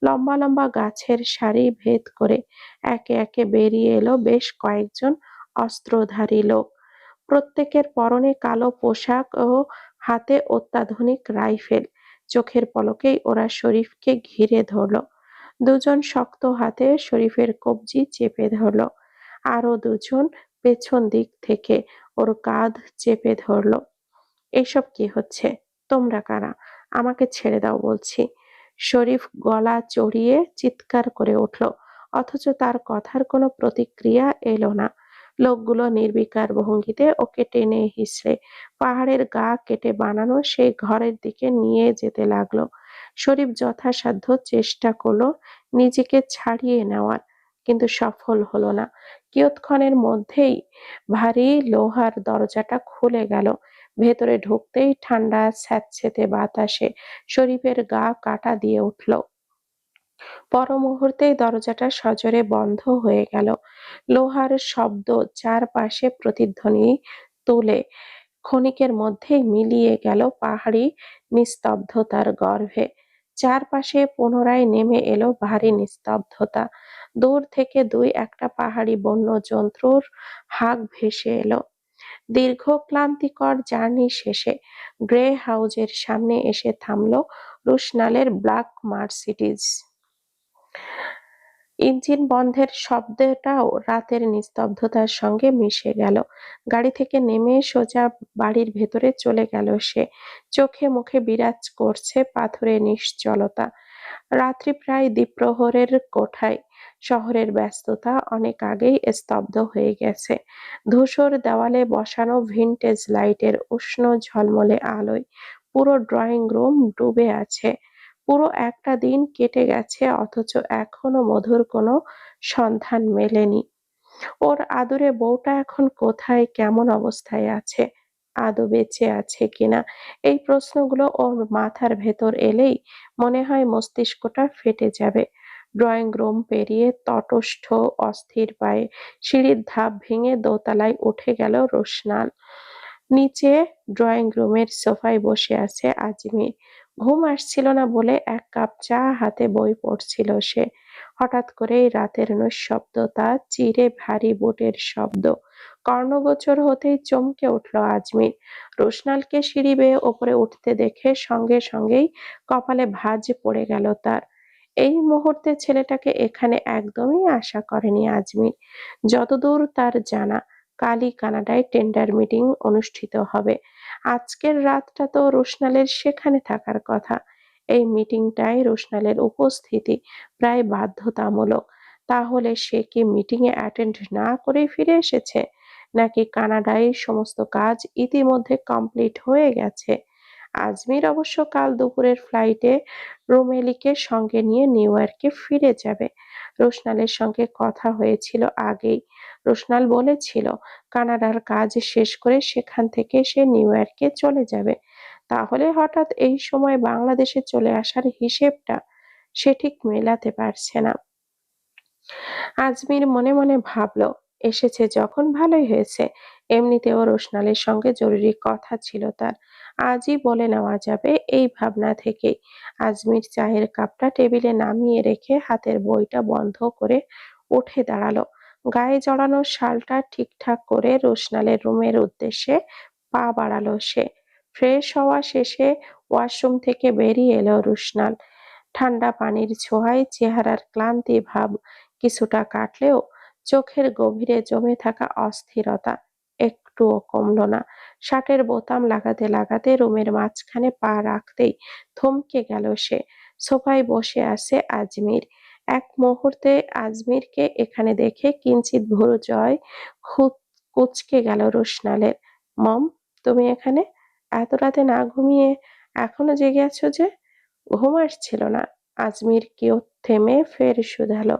Speaker 1: লম্বা লম্বা গাছের সারি ভেদ করে একে একে বেরিয়ে এলো বেশ কয়েকজন অস্ত্রধারী লোক। প্রত্যেকের পরনে কালো পোশাক ও হাতে অত্যাধুনিক রাইফেল। চোখের পলকেই ওরা শরীফকে ঘিরে ধরল। দুজন শক্ত হাতে শরীফের কবজি চেপে ধরল। আরো দুজন পেছন দিক থেকে ওর কাঁধ চেপে ধরল। এসব কি হচ্ছে? তোমরা কারা? আমাকে ছেড়ে দাও বলছি। শরীফ গলা চড়িয়ে চিৎকার করে উঠল, অথচ তার কথার কোনো প্রতিক্রিয়া এলো না। লোকগুলো নির্বিকার ভঙ্গিতে ওকে টেনে হিঁচড়ে পাহাড়ের গা কেটে বানানো সেই ঘরের দিকে নিয়ে যেতে লাগলো। শরীফ যথাসাধ্য চেষ্টা করলো নিজেকে ছাড়িয়ে নেওয়ার, কিন্তু সফল হলো না। কিয়ৎক্ষণের মধ্যেই ভারী লোহার দরজাটা খুলে গেল। ভেতরে ঢুকতেই ঠান্ডা স্যাঁতসেঁতে বাতাসে শরীফের গা কাটা দিয়ে উঠল। পর মুহূর্তেই দরজাটা সজোরে বন্ধ হয়ে গেল। লোহার শব্দ চারপাশে প্রতিধ্বনি তোলে। ক্ষণিকের মধ্যেই মিলিয়ে গেল পাহাড়ি নিস্তব্ধতার গর্ভে। চারপাশে পুনরায় নেমে এলো ভারী নিস্তব্ধতা। দূর থেকে দুই একটা পাহাড়ি বন্য জন্তুর হাঁক ভেসে এলো। দীর্ঘ ক্লান্তিকর জার্নি শেষে গ্রে হাউজের সামনে এসে থামল রুশনালের ব্ল্যাক মার্সিডিজ। ইঞ্জিন বন্ধের শব্দটাও রাতের নিস্তব্ধতার সঙ্গে মিশে গেল। গাড়ি থেকে নেমে সোজা বাড়ির ভেতরে চলে গেল সে। চোখে মুখে বিরাজ করছে পাথুরে নিশ্চলতা। রাত্রি প্রায় দ্বিপ্রহরের কোঠায়। শহরের ব্যস্ততা অনেক আগেই স্তব্ধ হয়ে গেছে। ধূসর দেওয়ালে বসানো ভিনটেজ লাইটের উষ্ণ ঝলমলে আলোয় পুরো ড্রয়িং রুম ডুবে আছে। পুরো একটা দিন কেটে গেছে, অথচ এখনো মধুর কোনো সন্ধান মেলেনি। ওর আদুরে বউটা এখন কোথায়, কেমন অবস্থায় আছে, আদৌ বেঁচে আছে কিনা, এই প্রশ্নগুলো ওর মাথার ভেতর এলেই মনে হয় মস্তিষ্কটা ফেটে যাবে। ড্রয়িং রুম পেরিয়ে তটস্থ অস্থির পায়ে সিঁড়ির ধাপ ভেঙে দোতলায় উঠে গেল রোশনাল। নিচে ড্রয়িং রুমের সোফায় বসে আছে আজমির। ঘুম আসছিল না বলে এক কাপ চা হাতে বই পড়ছিল সে। হঠাৎ করেই রাতের নিঃশব্দতা চিরে ভারী বুটের শব্দ কর্ণগোচর হতেই চমকে উঠল আজমির। রোশনালকে সিঁড়ি বেয়ে ওপরে উঠতে দেখে সঙ্গে সঙ্গেই কপালে ভাঁজ পড়ে গেল তার। এই মুহূর্তে ছেলেটাকে এখানে একদমই আশা করেনি আজমির। যতদূর তার জানা, কালই কানাডায় টেন্ডার মিটিং অনুষ্ঠিত হবে। আজকের রাতটা তো রোশনালের সেখানে থাকার কথা। এই মিটিংটায় রোশনালের উপস্থিতি প্রায় বাধ্যতামূলক। তাহলে সে কি মিটিং এ অ্যাটেন্ড না করেই ফিরে এসেছে, নাকি কানাডায় সমস্ত কাজ ইতিমধ্যে কমপ্লিট হয়ে গেছে? আজমির অবশ্য কাল দুপুরের ফ্লাইটে রুমেলিকে সঙ্গে নিয়ে নিউ ইয়র্কে ফিরে যাবে। রোশনালের সঙ্গে কথা হয়েছিল আগেই। রোশনাল বলেছিল কানাডার কাজ শেষ করে সেখান থেকে সে নিউ ইয়র্কে চলে যাবে। তাহলে হঠাৎ এই সময় বাংলাদেশে চলে আসার হিসেবটা সে ঠিক মেলাতে পারছে না। আজমির মনে মনে ভাবল, এসেছে যখন ভালোই হয়েছে। এমনিতেও রোশনালের সঙ্গে জরুরি কথা ছিল তার, আজই বলে নেওয়া যাবে। এই ভাবনা থেকেই আজমির চায়ের কাপটা টেবিলে নামিয়ে রেখে হাতের বইটা বন্ধ করে উঠে দাঁড়ালো। গায়ে জড়ানো শালটা ঠিকঠাক করে রোশনালের রুমের উদ্দেশ্যে পা বাড়ালো সে। ফ্রেশ হওয়া শেষে ওয়াশরুম থেকে বেরিয়ে এলো রোশনাল। ঠান্ডা পানির ছোঁয়ায় চেহারার ক্লান্তি ভাব কিছুটা কাটলেও চোখের গভীরে জমে থাকা অস্থিরতা একটুও কমল না। শার্টের বোতাম লাগাতে লাগাতে রুমের মাঝখানে পা রাখতেই থমকে গেল সে। সোফায় বসে আছে আজমির। এক মুহূর্তে আজমিরকে এখানে দেখে কিঞ্চিত ভুরু জয় কুঁচকে গেল রোশনালের। মম, তুমি এখানে? এত রাতে না ঘুমিয়ে এখনো জেগে আছো যে? ঘুম আসছিল না। আজমির কেউ থেমে ফের শুধালো,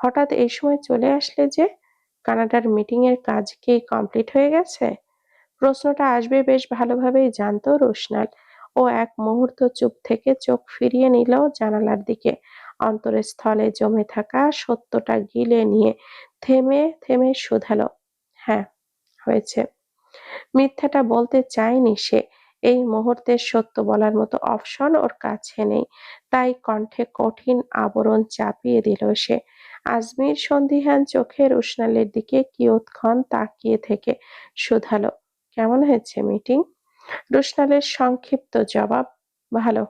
Speaker 1: হঠাৎ এই সময় চলে আসলে যে? কানাডার মিটিং এর কাজ কি কমপ্লিট হয়ে গেছে? প্রশ্নটা আসবে বেশ ভালোভাবেই জানতো রোশনাল। ও এক মুহূর্ত চুপ থেকে চোখ ফিরিয়ে নিল জানালার দিকে। অন্তরস্থলে জমে থাকা সত্যটা গিলে নিয়ে থেমে থেমে শুধালো, হ্যাঁ, হয়েছে। মিথ্যাটা বলতে চায়নি সে। এই মুহূর্তে সত্য বলার মতো অপশন ওর কাছে নেই। তাই কণ্ঠে কঠিন আবরণ চাপিয়ে দিল সে। আজমির সন্দিহান চোখে রোশনালের দিকে কিয়ৎক্ষণ তাকিয়ে থেকে শুধালো, কেমন হয়েছে মিটিং? রোশনালের সংক্ষিপ্ত জবাব, ভালো।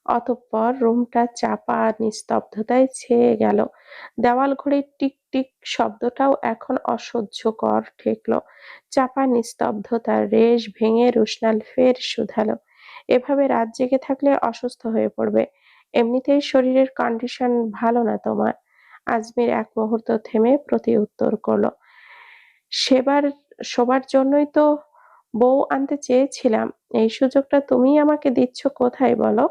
Speaker 1: অতঃপর রুমটা চাপা নিস্তব্ধতায় ছেয়ে গেল। দেওয়াল ঘড়ির টিক টিক শব্দটাও এখন অসহ্যকর ঠেকল। চাপা নিস্তব্ধতার রেশ ভেঙে রুশনাল ফের শুধালো, এভাবে রাত জেগে থাকলে অসুস্থ হয়ে পড়বে। এমনিতেই শরীরের কন্ডিশন ভালো না তোমার। আজমির এক মুহূর্ত থেমে প্রতি উত্তর করলো, সেবার সবার জন্যই তো বউ আনতে চেয়েছিলাম। এই সুযোগটা তুমিই আমাকে দিচ্ছ কোথায় বলো?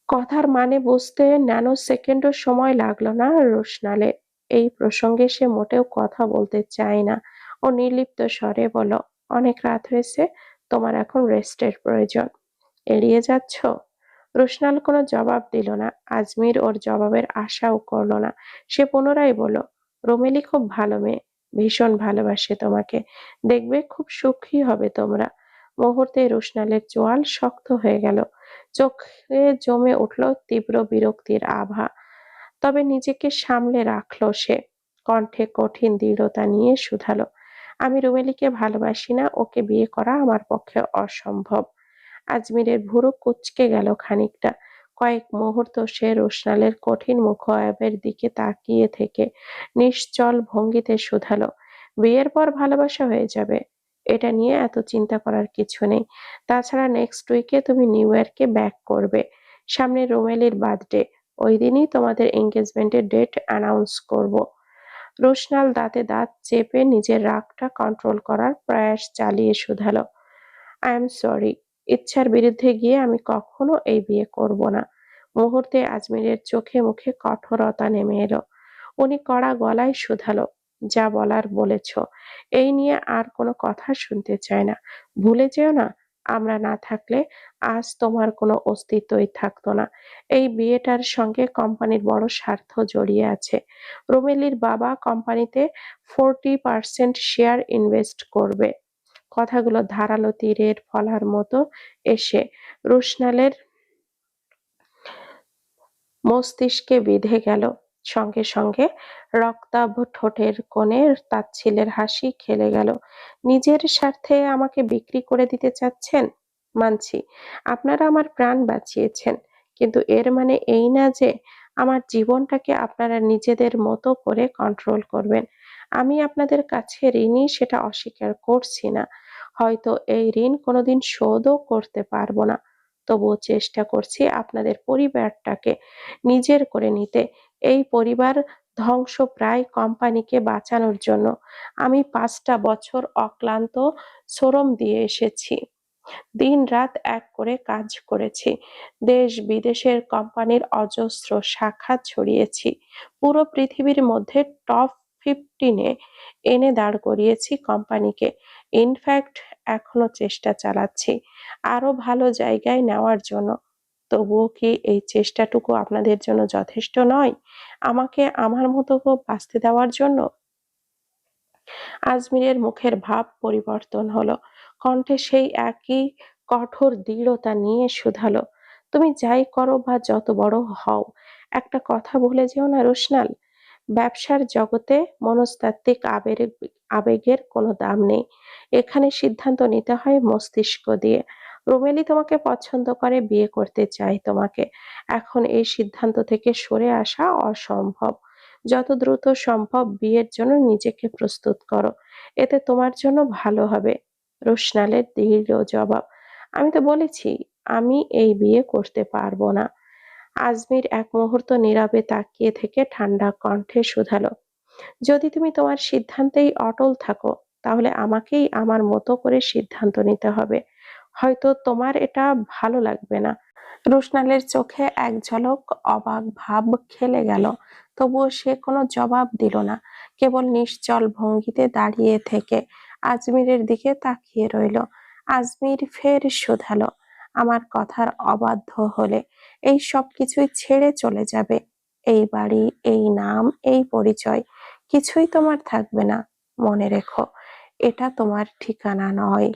Speaker 1: কথার মানে বুঝতে ন্যানো সেকেন্ডও সময় লাগলো না রোশনালের। এই প্রসঙ্গে সে মোটেও কথা বলতে চায় না। ও নির্লিপ্ত স্বরে বলল, অনেক রাত হয়েছে, তোমার এখন রেস্টের প্রয়োজন। এড়িয়ে যাচ্ছ? রোশনাল কোনো জবাব দিল না। আজমির ওর জবাবের আশাও করল না। সে পুনরায় বলল, রোমেলি খুব ভালো মেয়ে, ভীষণ ভালোবাসে তোমাকে, দেখবে খুব সুখী হবে তোমরা। মুহূর্তে রোশনালের চোয়াল শক্ত হয়ে গেল, চোখে জমে উঠল তীব্র বিরক্তির আভা। তবে নিজেকে সামলে রাখলো সে। কণ্ঠে কঠিন দৃঢ়তা নিয়ে শুধালো, আমি রুমেলিকে ভালোবাসি না, ওকে বিয়ে করা আমার পক্ষে অসম্ভব। আজমিরের ভুরু কুঁচকে গেল খানিকটা। কয়েক মুহূর্ত সে রোশনালের কঠিন মুখাবয়বের দিকে তাকিয়ে থেকে নিশ্চল ভঙ্গিতে শুধালো, বিয়ের পর ভালোবাসা হয়ে যাবে, এটা নিয়ে এত চিন্তা করার কিছু নেই। তাছাড়া নেক্সট উইকে তুমি নিউ ইয়র্কে ব্যাক করবে। সামনে রোমেলির বার্থডে, ওই দিনই তোমাদের এঙ্গেজমেন্টের ডেট অ্যানাউন্স করব। রোশনাল দাঁতে দাঁত চেপে নিজের রাগটা কন্ট্রোল করার প্রয়াস চালিয়ে শুধালো, আই এম সরি, ইচ্ছার বিরুদ্ধে গিয়ে আমি কখনো এই বিয়ে করব না। মুহূর্তে আজমিরের চোখে মুখে কঠোরতা নেমে এলো। উনি কড়া গলায় শুধালো, যা বলার বলেছ, এই নিয়ে আর কোনো কথা শুনতে চাই না। ভুলে যেও না, আমরা না থাকলে আজ তোমার কোনো অস্তিত্বই থাকতো না। এই বিয়েটার সঙ্গে কোম্পানির বড় স্বার্থ জড়িয়ে আছে। রুমেলির বাবা কোম্পানিতে 40% শেয়ার ইনভেস্ট করবে। কথাগুলো ধারালো তীরের ফলার মতো এসে রোশনালের মস্তিষ্কে বিঁধে গেল। সঙ্গে সঙ্গে রক্তাভ ঠোঁটের কোণে তাচ্ছিল্যের হাসি খেলে গেল। নিজের স্বার্থে আমাকে বিক্রি করে দিতে চাচ্ছেন? মানছি, আপনারা আমার প্রাণ বাঁচিয়েছেন, কিন্তু এর মানে এই না যে আমার জীবনটাকে আপনারা নিজেদের মতো করে কন্ট্রোল করবেন। আমি আপনাদের কাছে ঋণী, সেটা অস্বীকার করছি না। হয়তো এই ঋণ কোনোদিন শোধও করতে পারবো না, তবুও চেষ্টা করছি আপনাদের পরিবারটাকে নিজের করে নিতে। এই পরিবার ধ্বংসপ্রায় কোম্পানিকে বাঁচানোর জন্য আমি 5টা বছর অক্লান্ত শ্রম দিয়ে এসেছি। দিন-রাত এক করে কাজ করেছি। দেশ-বিদেশের কোম্পানির অজস্র শাখা ছড়িয়েছি। পুরো পৃথিবীর মধ্যে টপ 15 এনে দাঁড় করিয়েছি কোম্পানিকে। ইনফ্যাক্ট এখনো চেষ্টা চালাচ্ছি আরো ভালো জায়গায় নেওয়ার জন্য। তবুও কি এই চেষ্টাটুকু আপনাদের জন্য যথেষ্ট নয় আমাকে আমার মতো বাঁচতে দেওয়ার জন্য? আজমিরের মুখের ভাব পরিবর্তন হলো। কণ্ঠে সেই একই কঠোর দৃঢ়তা নিয়ে শুধালো, তুমি যাই করো বা যত বড় হও, একটা কথা ভুলে যেও না রোশনাল, ব্যবসার জগতে মনস্তাত্ত্বিক আবেগের কোনো দাম নেই। এখানে সিদ্ধান্ত নিতে হয় মস্তিষ্ক দিয়ে। রুমেলি তোমাকে পছন্দ করে, বিয়ে করতে চায় তোমাকে। এখন এই সিদ্ধান্ত থেকে সরে আসা অসম্ভব। যত দ্রুত সম্ভব বিয়ের জন্য নিজেকে প্রস্তুত করো, এতে তোমার জন্য ভালো হবে। রোশনালের দৃঢ় জবাব, আমি তো বলেছি আমি এই বিয়ে করতে পারবো না। আজমির এক মুহূর্ত নীরবে তাকিয়ে থেকে ঠান্ডা কণ্ঠে শুধালো, যদি তুমি তোমার সিদ্ধান্তেই অটল থাকো, তাহলে আমাকেই আমার মতো করে সিদ্ধান্ত নিতে হবে। হয়তো তোমার এটা ভালো লাগবে না। রোশনালের চোখে এক ঝলক অবাক ভাব খেলে গেল, তবুও সে কোনো জবাব দিল না। কেবল নিশ্চল ভঙ্গিতে দাঁড়িয়ে থেকে আজমিরের দিকে তাকিয়ে রইল। আজমির ফের শুধালো, আমার কথার অবাধ্য হলে এই সব কিছুই ছেড়ে চলে যাবে? এই বাড়ি, এই নাম, এই পরিচয়, কিছুই তোমার থাকবে না। মনে রেখো, এটা তোমার ঠিকানা নয়।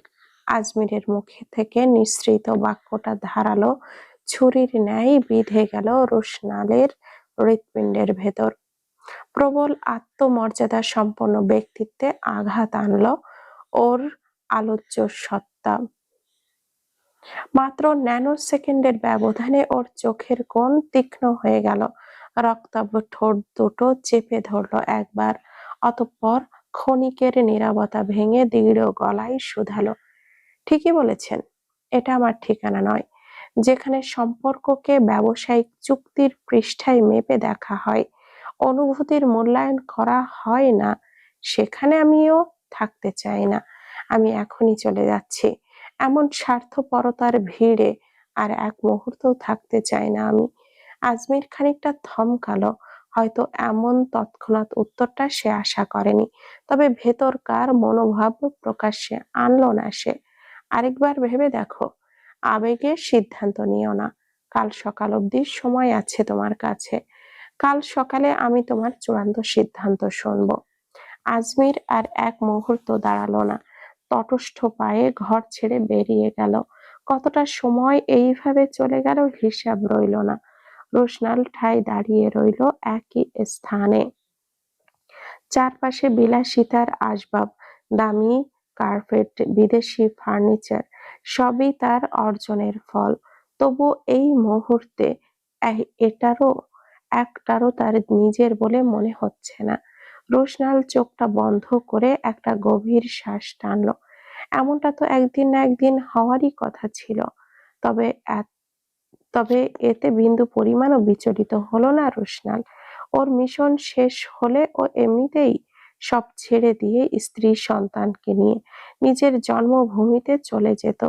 Speaker 1: আজমিরের মুখে থেকে নিঃসৃত বাক্যটা ধারালো ছুরির ন্যায় বিঁধে গেল রোশনালের হৃৎপিণ্ডের ভেতর। প্রবল আত্মমর্যাদা সম্পন্ন ব্যক্তিত্বে আঘাত আনল ওর আলোচ্য সত্তা। মাত্র ন্যানো সেকেন্ডের ব্যবধানে ওর চোখের কোণ তীক্ষ্ণ হয়ে গেল। রক্তাভ ঠোঁট দুটো চেপে ধরল একবার, অতঃপর ক্ষণিকের নীরবতা ভেঙে দৃঢ় গলায় শুধালো, ঠিকই বলেছেন, এটা আমার ঠিকানা নয়। যেখানে সম্পর্ককে ব্যবসায়িক চুক্তির পৃষ্ঠায় মেপে দেখা হয়, অনুভূতির মূল্যায়ন করা হয় না, সেখানে আমিও থাকতে চাই না। আমি এখনই চলে যাচ্ছি। এমন স্বার্থপরতার ভিড়ে আর এক মুহূর্তও থাকতে চাই না আমি। আজমির খানিকটা থমকালো। হয়তো এমন তৎক্ষণাৎ উত্তরটা সে আশা করেনি, তবে ভেতরকার মনোভাব প্রকাশ্যে আনলো না সে। আরেকবার ভেবে দেখো, আবেগে সিদ্ধান্ত নিও না। কাল সকাল অবধি সময় আছে তোমার কাছে। কাল সকালে আমি তোমার চূড়ান্ত সিদ্ধান্ত শুনবো। আজমির আর এক মুহূর্ত দাঁড়ালো না, তটস্থ পায়ে ঘর ছেড়ে বেরিয়ে গেল। কতটা সময় এইভাবে চলে গেল হিসাব রইল না। রোশনাল ঠায় দাঁড়িয়ে রইল একই স্থানে। চারপাশে বিলাসিতার আসবাব, দামি কার্পেট, বিদেশি ফার্নিচার, সবই তার অর্জনের ফল। তবু এই মুহূর্তে এটারও একটারও তার নিজের বলে মনে হচ্ছে না। রোশনাল চোখটা বন্ধ করে একটা গভীর শ্বাস টানলো। এমনটা তো একদিন না একদিন হওয়ারই কথা ছিল। তবে তবে এতে বিন্দু পরিমাণও বিচলিত হলো না রোশনাল। ওর মিশন শেষ হলে ও এমনিতেই সব ছেড়ে দিয়ে স্ত্রী সন্তানকে নিয়ে নিজের জন্মভূমিতে চলে যেত।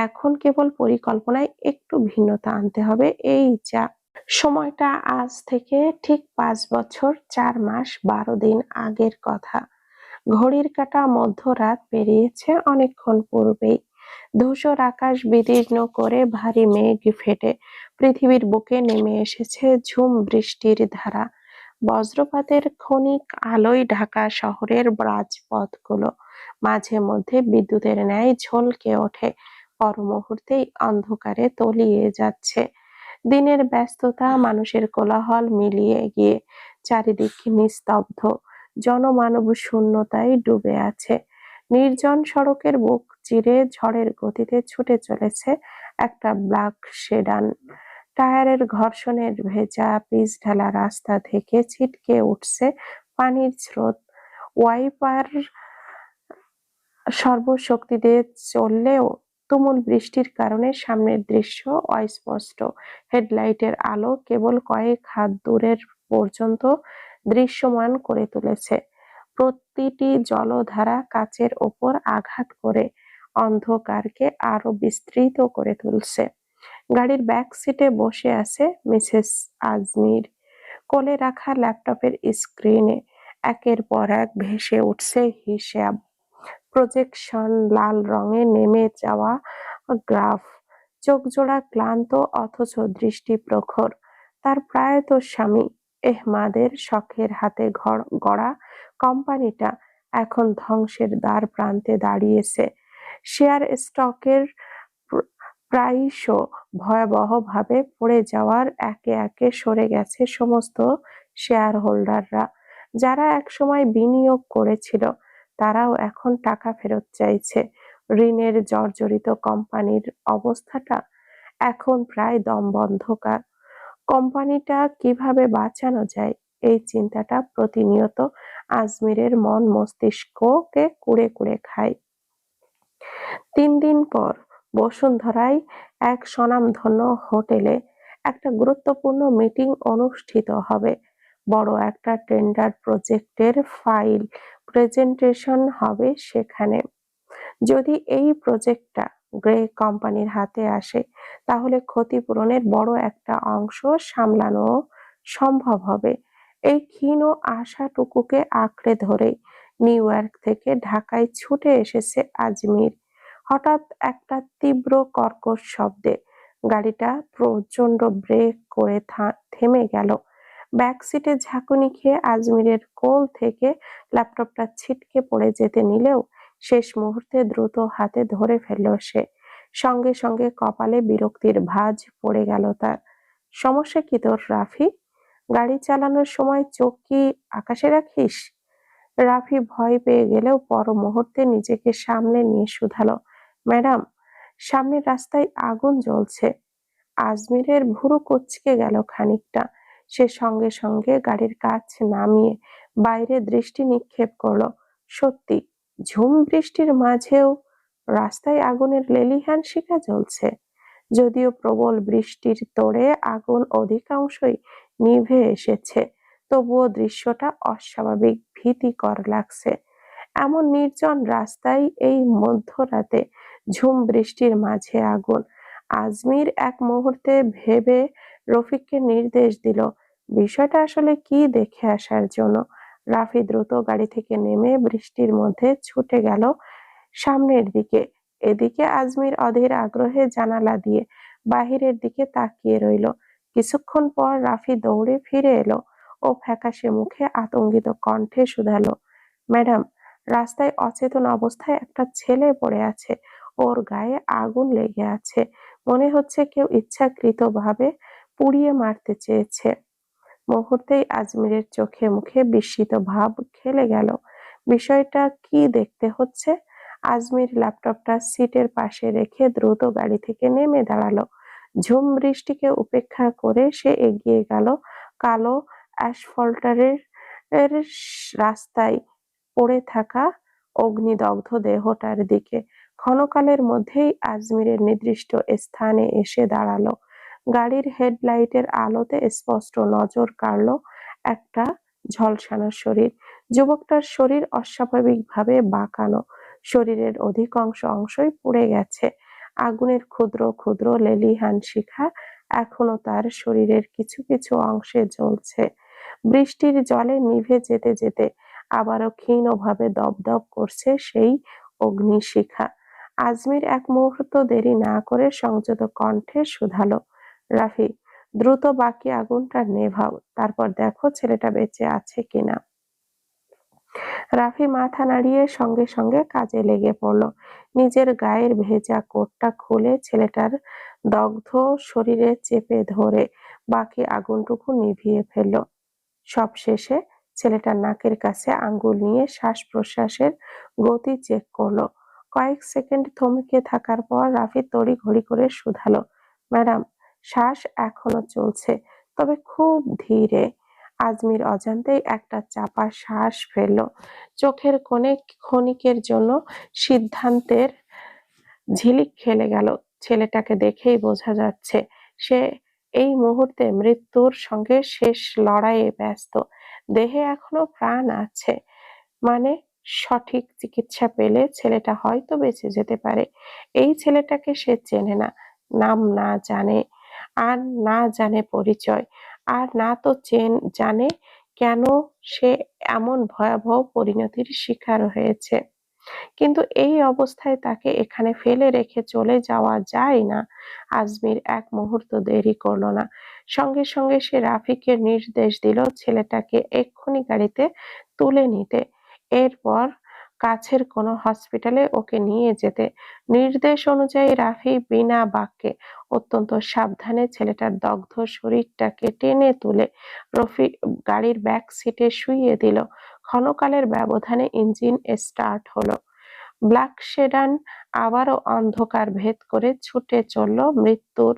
Speaker 1: এখন কেবল পরিকল্পনায় একটু ভিন্নতা আনতে হবে, এই যা। সময়টা আজ থেকে ঠিক 5 বছর 4 মাস 12 দিন আগের কথা। ঘড়ির কাঁটা মধ্যরাত পেরিয়েছে অনেকক্ষণ পূর্বেই। ধূসর আকাশ বিদীর্ণ করে ভারী মেঘ ফেটে পৃথিবীর বুকে নেমে এসেছে ঝুম বৃষ্টির ধারা। বজ্রপাতের ক্ষণিক আলোয় ঢাকা শহরের রাজপথগুলো মাঝে মধ্যে বিদ্যুতের ন্যায় ঝলকে ওঠে, পর মুহূর্তেই অন্ধকারে তলিয়ে যাচ্ছে। দিনের ব্যস্ততা মানুষের কোলাহল মিলিয়ে গিয়ে চারিদিক নিস্তব্ধ, জনমানব শূন্যতায় ডুবে আছে। নির্জন সড়কের বুক চিরে ঝড়ের গতিতে ছুটে চলেছে একটা ব্ল্যাক সেডান। টায়ারের ঘর্ষণের ভেজা পিচ ঢালা রাস্তা থেকে ছিটকে উঠছে পানির স্রোত। ওয়াইপার সর্বশক্তি দিয়ে চললেও তুমুল বৃষ্টির কারণে সামনের দৃশ্য অস্পষ্ট। হেডলাইটের আলো কেবল কয়েক হাত দূরের পর্যন্ত দৃশ্যমান করে তুলেছে। প্রতিটি জলধারা কাচের ওপর আঘাত করে অন্ধকারকে আরো বিস্তৃত করে তুলছে। গাড়ির ব্যাক সিটে বসে আছে মিসেস আজমির। কোলে রাখা ল্যাপটপের স্ক্রিনে একের পর এক ভেসে উঠছে হিসাব, প্রজেকশন, লাল রঙে নেমে যাওয়া গ্রাফ। চোখজোড়া ক্লান্ত অথচ দৃষ্টি প্রখর। তার প্রয়াত স্বামী এহমাদের শখের হাতে গড়া কোম্পানিটা এখন ধ্বংসের দ্বার প্রান্তে দাঁড়িয়েছে। শেয়ার স্টকের প্রাইসও ভয়াবহভাবে পড়ে যাওয়ার একে একে সরে গেছে সমস্ত শেয়ার হোল্ডাররা। যারা একসময় বিনিয়োগ করেছিল তারাও এখন টাকা ফেরত চাইছে। ঋণের জর্জরিত কোম্পানির অবস্থাটা এখন প্রায় দমবন্ধকর। কোম্পানিটা কিভাবে বাঁচানো যায়, এই চিন্তাটা প্রতিনিয়ত আজমিরের মন মস্তিষ্ককে কুড়ে কুড়ে খায়। 3 দিন পর বসুন্ধরায় এক স্বনামধন্য হোটেলে একটা গুরুত্বপূর্ণ মিটিং অনুষ্ঠিত হবে। বড় একটা টেন্ডার প্রজেক্টের ফাইল প্রেজেন্টেশন হবে সেখানে। যদি এই প্রজেক্টটা গ্রে কোম্পানির হাতে আসে, তাহলে ক্ষতিপূরণের বড় একটা অংশ সামলানো সম্ভব হবে। এই ক্ষীণ আশাটুকুকে আঁকড়ে ধরেই নিউ ইয়র্ক থেকে ঢাকায় ছুটে এসেছে আজমির। হঠাৎ একটা তীব্র কর্কশ শব্দে গাড়িটা প্রচন্ড ব্রেক করে থেমে গেল। ব্যাক সিটে ঝাঁকুনি খেয়ে আজমিরের কোল থেকে ল্যাপটপটা ছিটকে পড়ে যেতে নিলেও শেষ মুহূর্তে দ্রুত হাতে ধরে ফেলল সে। সঙ্গে সঙ্গে কপালে বিরক্তির ভাঁজ পড়ে গেল তার। সমস্যা কি তোর রাফি? গাড়ি চালানোর সময় চোখ কি আকাশে রাখিস? রাফি ভয় পেয়ে গেলেও পর মুহূর্তে নিজেকে সামলে নিয়ে শুধালো, ম্যাডাম, সামনের রাস্তায় আগুন জ্বলছে। আজমিরের ভুরু কুঁচকে গেল খানিকটা। সে সঙ্গে সঙ্গে গাড়ির কাঁচ নামিয়ে বাইরে দৃষ্টি নিক্ষেপ করলো। সত্যি, ঝুম বৃষ্টির মাঝেও রাস্তায় আগুনের লেলিহান শিখা জ্বলছে। যদিও প্রবল বৃষ্টির তোড়ে আগুন অধিকাংশই নিভে এসেছে, তবুও দৃশ্যটা অস্বাভাবিক ভীতিকর লাগছে। এমন নির্জন রাস্তায় এই মধ্যরাতে ঝুম বৃষ্টির মাঝে আগুন। আজমির এক মুহূর্তে ভেবে রফিককে নির্দেশ দিল বিষয়টা আসলে কি দেখে আসার জন্য। রাফি দ্রুত গাড়ি থেকে নেমে বৃষ্টির মধ্যে ছুটে গেল সামনের দিকে। এদিকে আজমির অধীর আগ্রহে জানালা দিয়ে বাহিরের দিকে তাকিয়ে রইল। কিছুক্ষণ পর রাফি দৌড়ে ফিরে এলো ও ফ্যাকাশে মুখে আতঙ্কিত কণ্ঠে শুধালো, ম্যাডাম, রাস্তায় অচেতন অবস্থায় একটা ছেলে পড়ে আছে। ওর গায়ে আগুন লেগে আছে। মনে হচ্ছে কেউ ইচ্ছাকৃতভাবে পুড়িয়ে মারতে চেয়েছে। মুহূর্তেই আজমিরের চোখে মুখে বিস্মিত ভাব খেলে গেল। বিষয়টা কি দেখতে হচ্ছে? আজমির ল্যাপটপটা সিটের পাশে রেখে দ্রুত গাড়ি থেকে নেমে দাঁড়ালো। ঝুম বৃষ্টিকে উপেক্ষা করে সে এগিয়ে গেল কালো অ্যাসফল্টারের রাস্তায় পড়ে থাকা অগ্নিদগ্ধ দেহটার দিকে। ক্ষণকালের মধ্যেই আজমিরের নির্দিষ্ট স্থানে এসে দাঁড়ালো। গাড়ির হেডলাইটের আলোতে স্পষ্ট নজর কাড়ল একটা ঝলসানো শরীর। যুবকটার শরীর অস্বাভাবিকভাবে বাঁকানো। শরীরের অধিকাংশ অংশই পুড়ে গেছে। আগুনের ক্ষুদ্র ক্ষুদ্র লেলিহান শিখা এখনো তার শরীরের কিছু কিছু অংশে জ্বলছে। বৃষ্টির জলে নিভে যেতে যেতে আবারও ক্ষীণভাবে দপদপ করছে সেই অগ্নিশিখা। আজমির এক মুহূর্ত দেরি না করে সংযত কণ্ঠে শুধালো, রাফি, দ্রুত বাকি আগুনটা নেভাও, তারপর দেখো ছেলেটা বেঁচে আছে কিনা। রাফি মাথা নাড়িয়ে সঙ্গে সঙ্গে কাজে লেগে পড়ল। নিজের গায়ের ভেজা কোটটা খুলে ছেলেটার দগ্ধ শরীরে চেপে ধরে বাকি আগুনটুকু নিভিয়ে ফেলল। সবশেষে ছেলেটার নাকের কাছে আঙ্গুল নিয়ে শ্বাস প্রশ্বাসের গতি চেক করলো। কয়েক সেকেন্ড থমকে থাকার পর রাফি তড়িঘড়ি করে শুধালো, ম্যাডাম, শ্বাস এখনো চলছে, তবে খুব ধীরে। আজমির অজান্তেই একটা চাপা শ্বাস ফেলল। চোখের কোণে ক্ষণিকের জন্য সিদ্ধান্তের ঝিলিক খেলে গেল। ছেলেটাকে দেখেই বোঝা যাচ্ছে সে এই মুহূর্তে মৃত্যুর সঙ্গে শেষ লড়াইয়ে ব্যস্ত। দেহে এখনো প্রাণ আছে, মানে সঠিক চিকিৎসা পেলে ছেলেটা হয়তো বেঁচে যেতে পারে। এই ছেলেটাকে সে চেনে না, নাম না জানে, আর না জানে পরিচয়, আর না তো জানে কেন সে এমন ভয়াবহ পরিণতির শিকার হয়েছে। কিন্তু এই অবস্থায় তাকে এখানে ফেলে রেখে চলে যাওয়া যায় না। আজমির এক মুহূর্ত দেরি করলো না। সঙ্গে সঙ্গে সে রাফিকে নির্দেশ দিল ছেলেটাকে এক্ষুনি গাড়িতে তুলে নিতে, এরপর কাছের কোনো হসপিটালে ওকে নিয়ে যেতে। নির্দেশ অনুযায়ী রাফি বিনা বাক্যে অত্যন্ত সাবধানে ছেলেটার দগ্ধ শরীরটাকে টেনে তুলে রফি গাড়ির ব্যাক সিটে শুইয়ে দিল। ক্ষণকালের ব্যবধানে ইঞ্জিন স্টার্ট হলো। ব্ল্যাক সেডান আবারও অন্ধকার ভেদ করে ছুটে চলল মৃত্যুর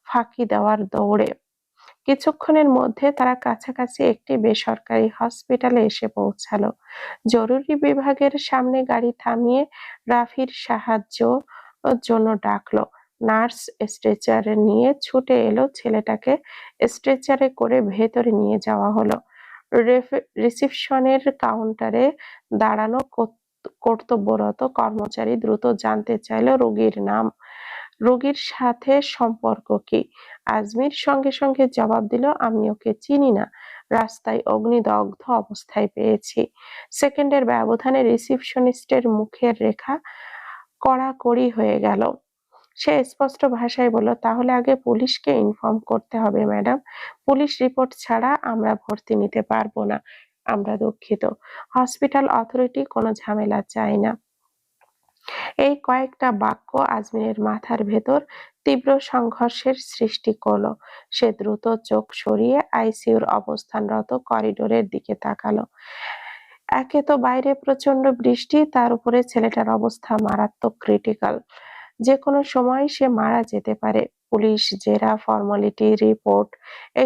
Speaker 1: ফাঁকি দেওয়ার দৌড়ে। কিছুক্ষণের মধ্যে তারা কাছাকাছি একটি বেসরকারি হসপিটালে এসে পৌঁছালো। জরুরি বিভাগের সামনে গাড়ি থামিয়ে রাফির সাহায্য জন্য ডাকলো। নার্স স্ট্রেচারে নিয়ে ছুটে এলো। ছেলেটাকে স্ট্রেচারে করে ভেতরে নিয়ে যাওয়া হলো। রিসিপশনের কাউন্টারে দাঁড়ানো কর্তব্যরত কর্মচারী দ্রুত জানতে চাইল রোগীর নাম, রোগীর সাথে সম্পর্ক কি। আজমির সঙ্গে সঙ্গে জবাব দিল, আমি ওকে চিনি না, রাস্তায় অগ্নিদগ্ধ অবস্থায় পেয়েছি। সেকেন্ডের ব্যবধানে রিসিপশনিস্টের মুখের রেখা কড়াকড়ি হয়ে গেল। সে স্পষ্ট ভাষায় বলল, তাহলে আগে পুলিশকে ইনফর্ম করতে হবে ম্যাডাম। পুলিশ রিপোর্ট ছাড়া আমরা ভর্তি নিতে পারবো না। আমরা দুঃখিত, হসপিটাল অথরিটি কোনো ঝামেলা চায় না। এই কয়েকটা বাক্য আজমিরের মাথার ভেতর তীব্র সংঘর্ষের সৃষ্টি করলো। সে দ্রুত চোখ সরিয়ে আইসিইউর অবস্থানরত করিডোরের দিকে তাকালো। একে তো বাইরে প্রচন্ড বৃষ্টি, তার উপরে ছেলেটার অবস্থা মারাত্মক ক্রিটিক্যাল। যে কোনো সময় সে মারা যেতে পারে। পুলিশ, জেরা, ফর্মালিটি, রিপোর্ট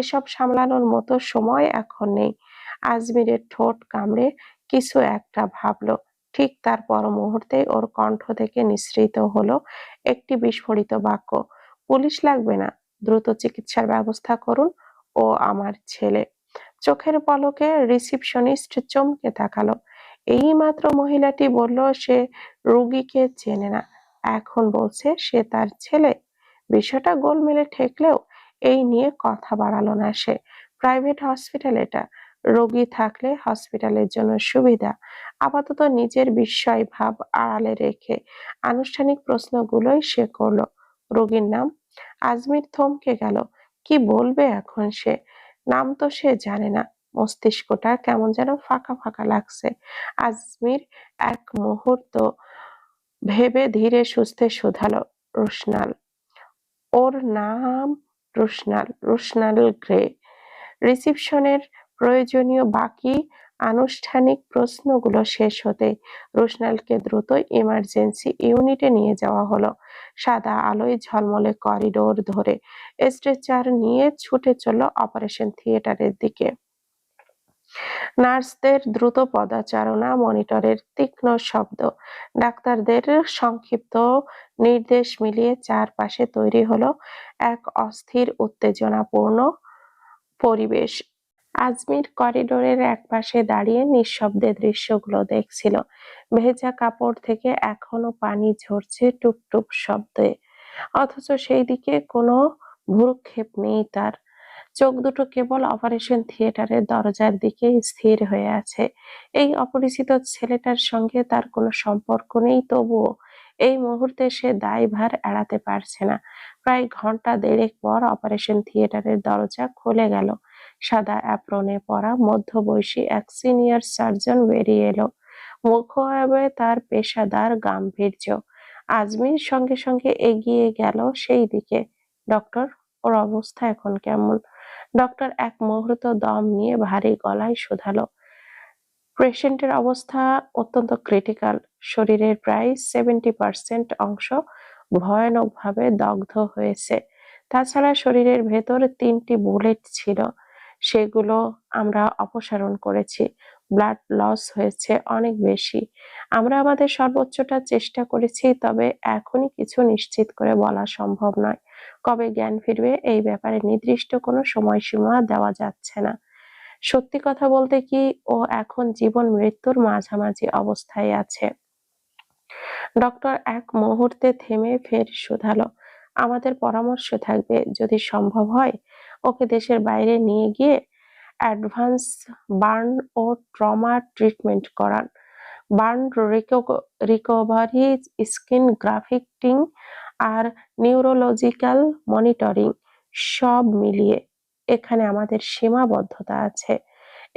Speaker 1: এসব সামলানোর মতো সময় এখন নেই। আজমিরের ঠোঁট কামড়ে কিছু একটা ভাবলো। ঠিক তার পর মুহূর্তেই ওর কণ্ঠ থেকে নিঃসৃত হলো একটি বিস্ফোরিত বাক্য, পুলিশ লাগবে না, দ্রুত চিকিৎসার ব্যবস্থা করুন, ও আমার ছেলে। চোখের পলকে রিসিপশনিস্ট চমকে তাকালো। এইমাত্র মহিলাটি বলল সে রোগীকে চেনে না, এখন বলছে সে তার ছেলে। বিষয়টা গোলমেলে ঠেকলেও এই নিয়ে কথা বাড়ালো না সে। প্রাইভেট হসপিটাল এটা, রোগী থাকলে হসপিটালের জন্য সুবিধা। আপাতত নিজের বিস্ময় ভাব আড়ালে রেখে আনুষ্ঠানিক প্রশ্নগুলোই সে করলো। রোগীর নাম? আজমির থমকে গেল। কি বলবে এখন সে? নাম তো সে জানে না। মস্তিষ্কটা কেমন যেন ফাঁকা ফাঁকা লাগছে। আজমির এক মুহূর্ত ভেবে ধীরে সুস্থে শুধালো, রোশনাল। ওর নাম রোশনাল, রোশনাল গ্রে। রিসিপশনের প্রয়োজনীয় বাকি আনুষ্ঠানিক প্রশ্নগুলো শেষ হতেই রোশনালকে দ্রুত ইমার্জেন্সি ইউনিটে নিয়ে যাওয়া হলো। সাদা আলোয় ঝলমলে করিডোর ধরে স্ট্রেচার নিয়ে ছুটে চলল অপারেশন থিয়েটারের দিকে। নার্সদের দ্রুত পদাচারণা, মনিটরের তীক্ষ্ণ শব্দ, ডাক্তারদের সংক্ষিপ্ত নির্দেশ মিলিয়ে চারপাশে তৈরি হলো এক অস্থির উত্তেজনাপূর্ণ পরিবেশ। আজমির করিডোরের একপাশে দাঁড়িয়ে নিঃশব্দে দৃশ্যগুলো দেখছিল। ভেজা কাপড় থেকে এখনো পানি ঝরছে টুপটুপ শব্দে, অথচ সেই দিকে কোনো ভ্রুক্ষেপ নেই তার। চোখ দুটো কেবল অপারেশন থিয়েটারের দরজার দিকে স্থির হয়ে আছে। এই অপরিচিত ছেলেটার সঙ্গে তার কোনো সম্পর্ক নেই, তবুও এই মুহূর্তে সে দায়ভার এড়াতে পারছে না। প্রায় ঘন্টা দেড়েক পর অপারেশন থিয়েটারের দরজা খুলে গেল। সাদা অ্যাপ্রনে পরা মধ্যবয়সী এক সিনিয়র সার্জন বেরিয়ে এলো। মুখোভাবে তার পেশাদার গাম্ভীর্য। আজমির সঙ্গে সঙ্গে এগিয়ে গেল সেই দিকে। ডক্টর, ওর অবস্থা এখন কেমন? ডক্টর এক মুহূর্ত দম নিয়ে ভারী গলায় শুধালো, পেশেন্টের অবস্থা অত্যন্ত ক্রিটিক্যাল। শরীরের প্রায় 70% অংশ ভয়ানকভাবে দগ্ধ হয়েছে। তাছাড়া শরীরের ভেতর 3টি বুলেট ছিল, সেগুলো আমরা অপসারণ করেছি। ব্লাড লস হয়েছে অনেক বেশি। আমরা আমাদের সর্বোচ্চটা চেষ্টা করেছি, তবে এখনই কিছু নিশ্চিত করে বলা সম্ভব নয়। কবে জ্ঞান ফিরবে এই ব্যাপারে নির্দিষ্ট কোনো সময়সীমা দেওয়া যাচ্ছে না। সত্যি কথা বলতে কি, ও এখন জীবন মৃত্যুর মাঝামাঝি অবস্থায় আছে। ডক্টর এক মুহূর্তে থেমে ফের শুধালো, আমাদের পরামর্শ থাকবে যদি সম্ভব হয় ওকে দেশের বাইরে নিয়ে গিয়ে অ্যাডভান্স বার্ন ও ট্রমা ট্রিটমেন্ট করান। বার্ন রিকভারি, স্কিন গ্রাফটিং আর নিউরোলজিক্যাল মনিটরিং সব মিলিয়ে এখানে আমাদের সীমাবদ্ধতা আছে।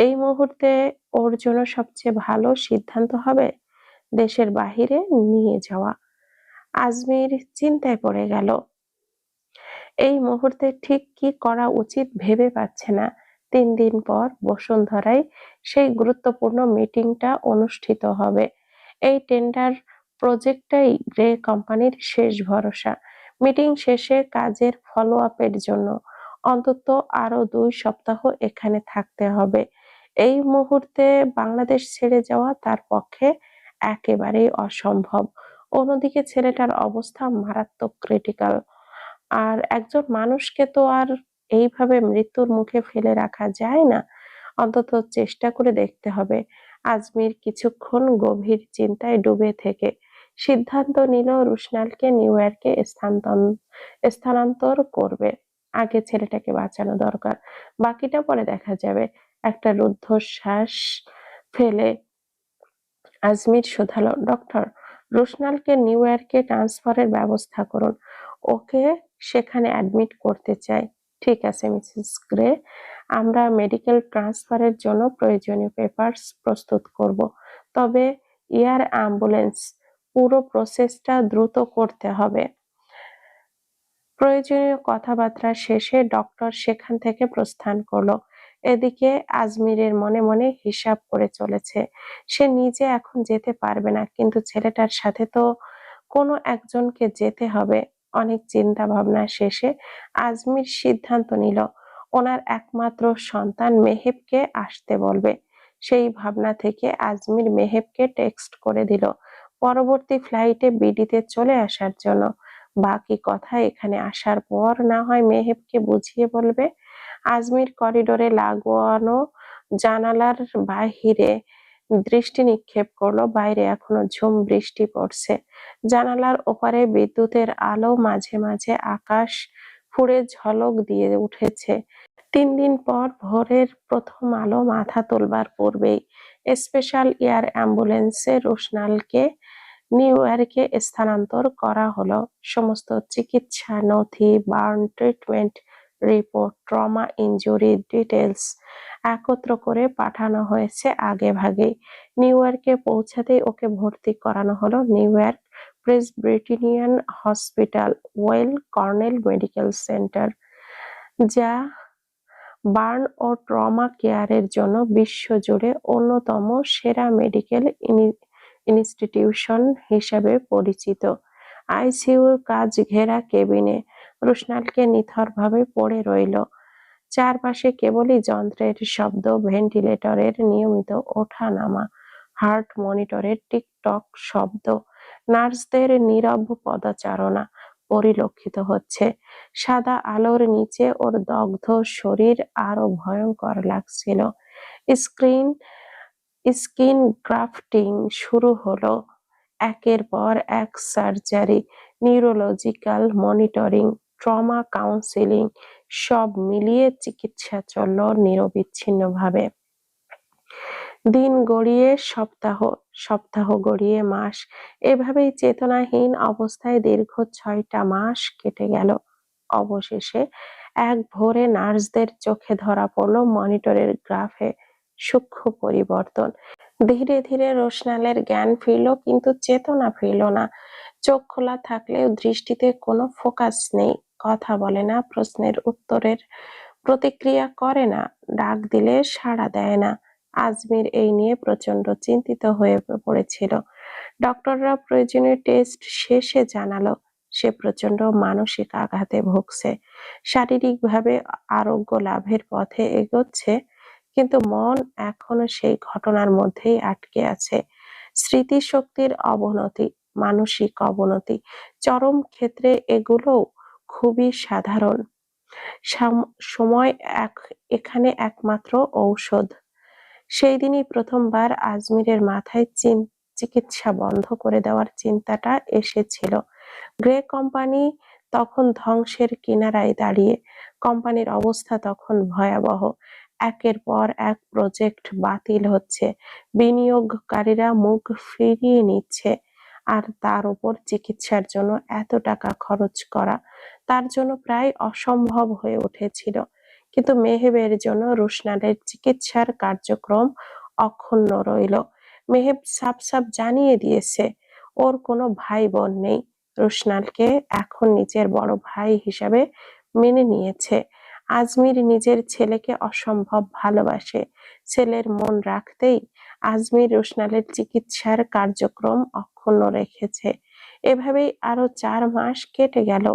Speaker 1: এই মুহূর্তে ওর জন্য সবচেয়ে ভালো সিদ্ধান্ত হবে দেশের বাহিরে নিয়ে যাওয়া। আজমির চিন্তায় পড়ে গেল। এই মুহূর্তে ঠিক কি করা উচিত ভেবে পাচ্ছে না। 3 দিন পর বসুন্ধরায় সেই গুরুত্বপূর্ণ মিটিংটা অনুষ্ঠিত হবে। এই টেন্ডার প্রজেক্টটাই গ্রে কোম্পানির শেষ ভরসা। মিটিং শেষে কাজের ফলো আপের জন্য অন্তত আরো 2 সপ্তাহ এখানে থাকতে হবে। এই মুহূর্তে বাংলাদেশ ছেড়ে যাওয়া তার পক্ষে একেবারেই অসম্ভব। অন্যদিকে ছেলেটার অবস্থা মারাত্মক ক্রিটিক্যাল। আর একজন মানুষকে তো আর এইভাবে মৃত্যুর মুখে ফেলে রাখা যায় না। অন্তত চেষ্টা করে দেখতে হবে। আজমির কিছুক্ষণ গভীর চিন্তায় ডুবে থেকে সিদ্ধান্ত নিল রুশনালকে নিউ ইয়র্কে স্থানান্তর করবে। আগে ছেলেটাকে বাঁচানো দরকার, বাকিটা পরে দেখা যাবে। একটা রুদ্ধশ্বাস ফেলে আজমির শুধালো, ডক্টর, রুশনালকে নিউ ইয়র্কে ট্রান্সফারের ব্যবস্থা করুন। ওকে সেখানে অ্যাডমিট করতে চাই। ঠিক আছে মিসেস গ্রে, আমরা মেডিকেল ট্রান্সফারের জন্য প্রয়োজনীয় পেপারস প্রস্তুত করব। তবে এয়ার অ্যাম্বুলেন্স, পুরো প্রসেসটা দ্রুত করতে হবে। প্রয়োজনীয় কথাবার্তা শেষে ডক্টর সেখান থেকে প্রস্থান করলো। এদিকে আজমিরের মনে মনে হিসাব করে চলেছে, সে নিজে এখন যেতে পারবে না, কিন্তু ছেলেটার সাথে তো কোনো একজনকে যেতে হবে। অনেক চিন্তা ভাবনা শেষে আজমির সিদ্ধান্ত নিল ওনার একমাত্র সন্তান মেহেবকে আসতে বলবে। সেই ভাবনা থেকে আজমির মেহেবকে টেক্সট করে দিল পরবর্তী ফ্লাইটে বিডিতে চলে আসার জন্য। বাকি কথা এখানে আসার পর না হয় মেহেবকে বুঝিয়ে বলবে। আজমির করিডোরে লাগোয়ানো জানালার বাহিরে দৃষ্টি নিক্ষেপ করলো। বাইরে এখনো ঝুম বৃষ্টি পড়ছে। জানালার ওপারে বিদ্যুতের আলো মাঝে মাঝে আকাশ ফুঁড়ে ঝলক দিয়ে উঠেছে। 3 দিন পর ভোরের প্রথম আলো মাথা তোলবার পূর্বেই স্পেশাল এয়ার অ্যাম্বুলেন্সে রুশনালকে নিউ ইয়র্কে স্থানান্তর করা হলো। সমস্ত চিকিৎসা নথি, burn treatment report, trauma injury details একত্র করে পাঠানো হয়েছে আগে ভাগেই। নিউ ইয়র্কে পৌঁছাতেই ওকে ভর্তি করানো হলো new York Presbyterian hospital well colonel medical centre, যা বার্ন ও ট্রমা কেয়ারের জন্য বিশ্বজুড়ে অন্যতম সেরা মেডিকেল ইনস্টিটিউশন হিসেবে পরিচিত। আইসিইউর কাজ ঘেরা কেবিনে রুশনালকে নিথরভাবে পড়ে রইল। চারপাশে কেবলই যন্ত্রের শব্দ, ভেন্টিলেটরের নিয়মিত ওঠা-নামা, হার্ট মনিটরের টিক-টক শব্দ, নার্সদের নীরব পদচারণা পরিলক্ষিত হচ্ছে। সাদা আলোর নিচে ওর দগ্ধ শরীর আরো ভয়ঙ্কর লাগছিল। স্কিন গ্রাফটিং শুরু হলো। একের পর এক surgery, neurological monitoring, trauma counselling সব মিলিয়ে চিকিৎসা চলল নিরবিচ্ছিন্নভাবে। দিন গড়িয়ে সপ্তাহ, সপ্তাহ গড়িয়ে মাস, এভাবেই চেতনাহীন অবস্থায় দীর্ঘ 6টা মাস কেটে গেল। অবশেষে এক ভোরে নার্সদের চোখে ধরা পড়ল মনিটরের গ্রাফে সূক্ষ্ম পরিবর্তন। ধীরে ধীরে রোশনালের জ্ঞান ফিরল, কিন্তু চেতনা ফিরল না। চোখ খোলা থাকলেও দৃষ্টিতে কোনো ফোকাস নেই। কথা বলে না, প্রশ্নের উত্তরের প্রতিক্রিয়া করে না, ডাক দিলে সাড়া দেয় না। আজমির এই নিয়ে প্রচন্ড চিন্তিত হয়ে পড়েছিল। ডক্টররা প্রয়োজনীয় টেস্ট শেষে জানালো সে প্রচন্ড মানসিক আঘাতে ভুগছে। শারীরিকভাবে আরোগ্য লাভের পথে এগোচ্ছে, কিন্তু মন এখনো সেই ঘটনার মধ্যেই আটকে আছে। স্মৃতিশক্তির অবনতি, মানসিক অবনতি, চরম ক্ষেত্রে এগুলোও খুবই সাধারণ। সময় এখানে একমাত্র ঔষধ। সেই দিনই প্রথমবার আজমিরের মাথায় চিকিৎসা বন্ধ করে দেওয়ার চিন্তাটা এসেছিল। গ্রে কোম্পানি তখন ধ্বংসের কিনারায় দাঁড়িয়ে। কোম্পানির অবস্থা তখন ভয়াবহ। একের পর এক প্রজেক্ট বাতিল হচ্ছে, বিনিয়োগকারীরা মুখ ফিরিয়ে নিচ্ছে, আর তার উপর চিকিৎসার জন্য এত টাকা খরচ করা তার জন্য প্রায় অসম্ভব হয়ে উঠেছিল। কিন্তু মেহেবের জন্য রুশনালের চিকিৎসার কার্যক্রম অক্ষুণ্ণ রইল। মেহেব সাফ সাফ জানিয়ে দিয়েছে ওর কোনো ভাই বোন নেই। রুশনালকে এখন নিজের বড় ভাই হিসাবে মেনে নিয়েছে। আজমির নিজের ছেলেকে অসম্ভব ভালোবাসে। ছেলের মন রাখতেই আজমির রুশনালের চিকিৎসার কার্যক্রম অক্ষুণ্ণ রেখেছে। এভাবেই আরো 4 মাস কেটে গেল।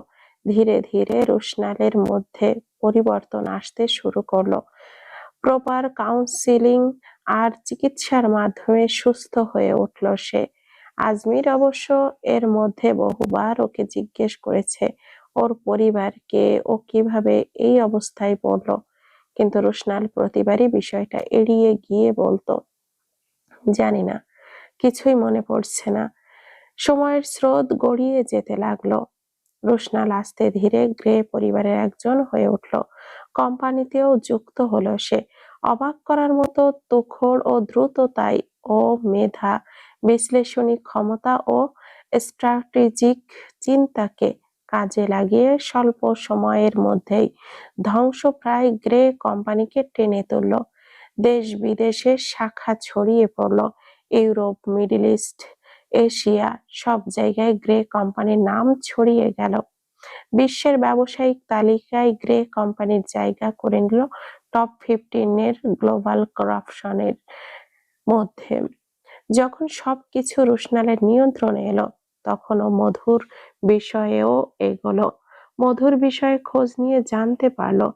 Speaker 1: ধীরে ধীরে রুশনালের মধ্যে পরিবর্তন আসতে শুরু করলো। প্রপার কাউন্সিলিং আর চিকিৎসার মাধ্যমে সুস্থ হয়ে উঠল সে। আজমির অবশ্য এর মধ্যে বহুবার ওকে জিজ্ঞেস করেছে ওর পরিবারকে ও কিভাবে এই অবস্থায় পড়লো, কিন্তু রুশনাল প্রতিবারই বিষয়টা এড়িয়ে গিয়ে বলতো, জানি না, কিছুই মনে পড়ছে না। সময়ের স্রোত গড়িয়ে যেতে লাগলো। রুশনাল আস্তে ধীরে গ্রে পরিবারের একজন হয়ে উঠল। কোম্পানিতেও যুক্ত হলো সে। অবাক করার মতো তুখোড় ও দ্রুততায় ও মেধা, বিশ্লেষণী ক্ষমতা ও স্ট্র্যাটেজিক চিন্তাকে কাজে লাগিয়ে স্বল্প সময়ের মধ্যেই ধ্বংসপ্রায় গ্রে কোম্পানিকে টেনে তুলল। দেশ বিদেশে শাখা ছড়িয়ে পড়ল। ইউরোপ, মিডল ইস্ট, এশিয়া, সব জায়গায় গ্রে কোম্পানির নাম ছড়িয়ে গেল। বিশ্বের ব্যবসায়িক তালিকায় গ্রে কোম্পানির জায়গা করে নিল টপ 15 গ্লোবাল করাপশনের মধ্যে। যখন সবকিছু রুশনালের নিয়ন্ত্রণে এলো, তখনও মধুর বিষয়েও এগোলো। মধুর বিষয়ে খোঁজ নিয়ে জানতে পারলো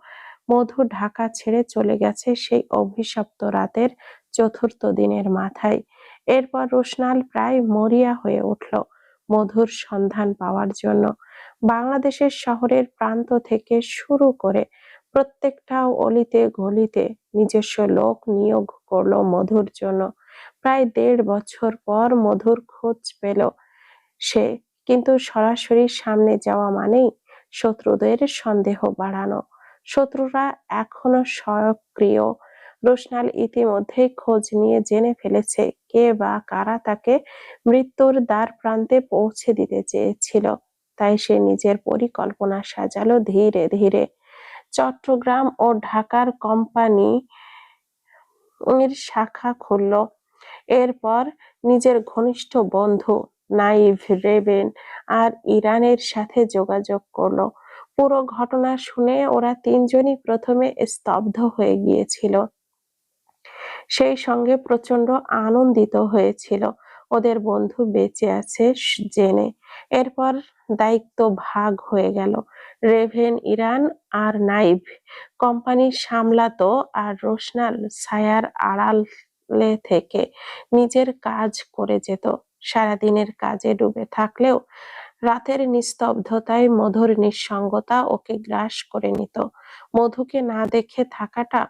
Speaker 1: মধু ঢাকা ছেড়ে চলে গেছে সেই অভিশপ্ত রাতের চতুর্থ দিনের মাথায়। এরপর রোশনাল প্রায় মরিয়া হয়ে উঠল মধুর সন্ধান পাওয়ার জন্য। বাংলাদেশের শহরের প্রান্ত থেকে শুরু করে প্রত্যেকটা অলিতে গলিতে নিজস্ব লোক নিয়োগ করলো মধুর জন্য। প্রায় ১.৫ বছর পর মধুর খোঁজ পেল সে, কিন্তু সরাসরি সামনে যাওয়া মানেই শত্রুদের সন্দেহ বাড়ানো। শত্রুরা এখনো সক্রিয়। রোশনাল ইতিমধ্যেই খোঁজ নিয়ে জেনে ফেলেছে কে বা কারা তাকে মৃত্যুর দ্বার প্রান্তে পৌঁছে দিতে চেয়েছিল। তাই সে নিজের পরিকল্পনা সাজালো ধীরে ধীরে। চট্টগ্রাম ও ঢাকার কোম্পানি এর শাখা খুলল। এরপর নিজের ঘনিষ্ঠ বন্ধু নাইভ, রেবেন আর ইরানের সাথে যোগাযোগ করলো। পুরো ঘটনা শুনে ওরা তিনজনই প্রথমে স্তব্ধ হয়ে গিয়েছিল, সেই সঙ্গে প্রচন্ড আনন্দিত হয়েছিল ওদের বন্ধু বেঁচে আছে জেনে। এরপর দায়িত্ব ভাগ হয়ে গেল। রেভেন ইরান আর নাইভ কোম্পানি সামলাতো, আর রোশনাল ছায়ার আড়ালে থেকে নিজের কাজ করে যেত। সারাদিনের কাজে ডুবে থাকলেও রাতের নিস্তব্ধতায় মধুর নিঃসঙ্গতা ওকে গ্রাস করে নিত। মধুকে না দেখে থাকাটা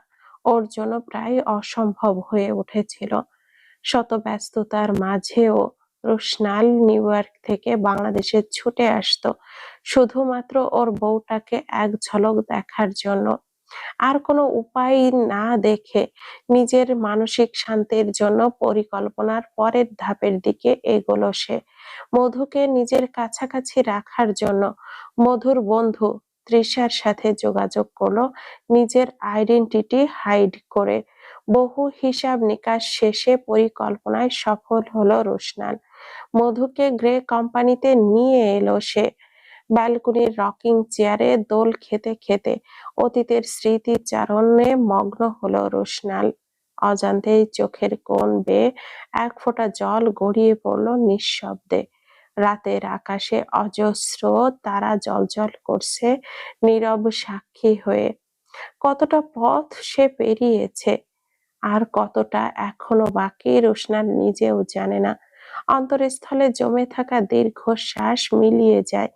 Speaker 1: ওর জন্য প্রায় অসম্ভব হয়ে উঠেছিল। শত ব্যস্ততার মাঝেও রোশনাল নিউ ইয়র্ক থেকে বাংলাদেশে ছুটে আসতো শুধুমাত্র ওর বউটাকে এক ঝলক দেখার জন্য। আর কোনো উপায় না দেখে নিজের মানসিক শান্তির জন্য পরিকল্পনার পরের ধাপের দিকে এগোলো সে। মধুকে নিজের কাছাকাছি রাখার জন্য মধুর বন্ধু তৃষার সাথে যোগাযোগ করলো নিজের আইডেন্টিটি হাইড করে। বহু হিসাব নিকাশ শেষে পরিকল্পনায় সফল হলো রোশনাল। মধুকে গ্রে কোম্পানিতে নিয়ে এলো সে। ব্যালকনির রকিং চেয়ারে দোল খেতে খেতে অতীতের স্মৃতিচারণে মগ্ন হলো রোশনাল। অজান্তেই চোখের কোণ বেয়ে এক ফোঁটা জল গড়িয়ে পড়লো নিঃশব্দে। রাতের আকাশে অজস্র তারা জ্বলজ্বল করছে নীরব সাক্ষী হয়ে। কতটা পথ সে পেরিয়েছে আর কতটা এখনো বাকি রোশনাল নিজেও জানে না। অন্তরস্থলে জমে থাকা দীর্ঘশ্বাস মিলিয়ে যায়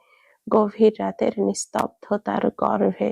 Speaker 1: গভীর রাতের নিস্তব্ধতার গর্ভে।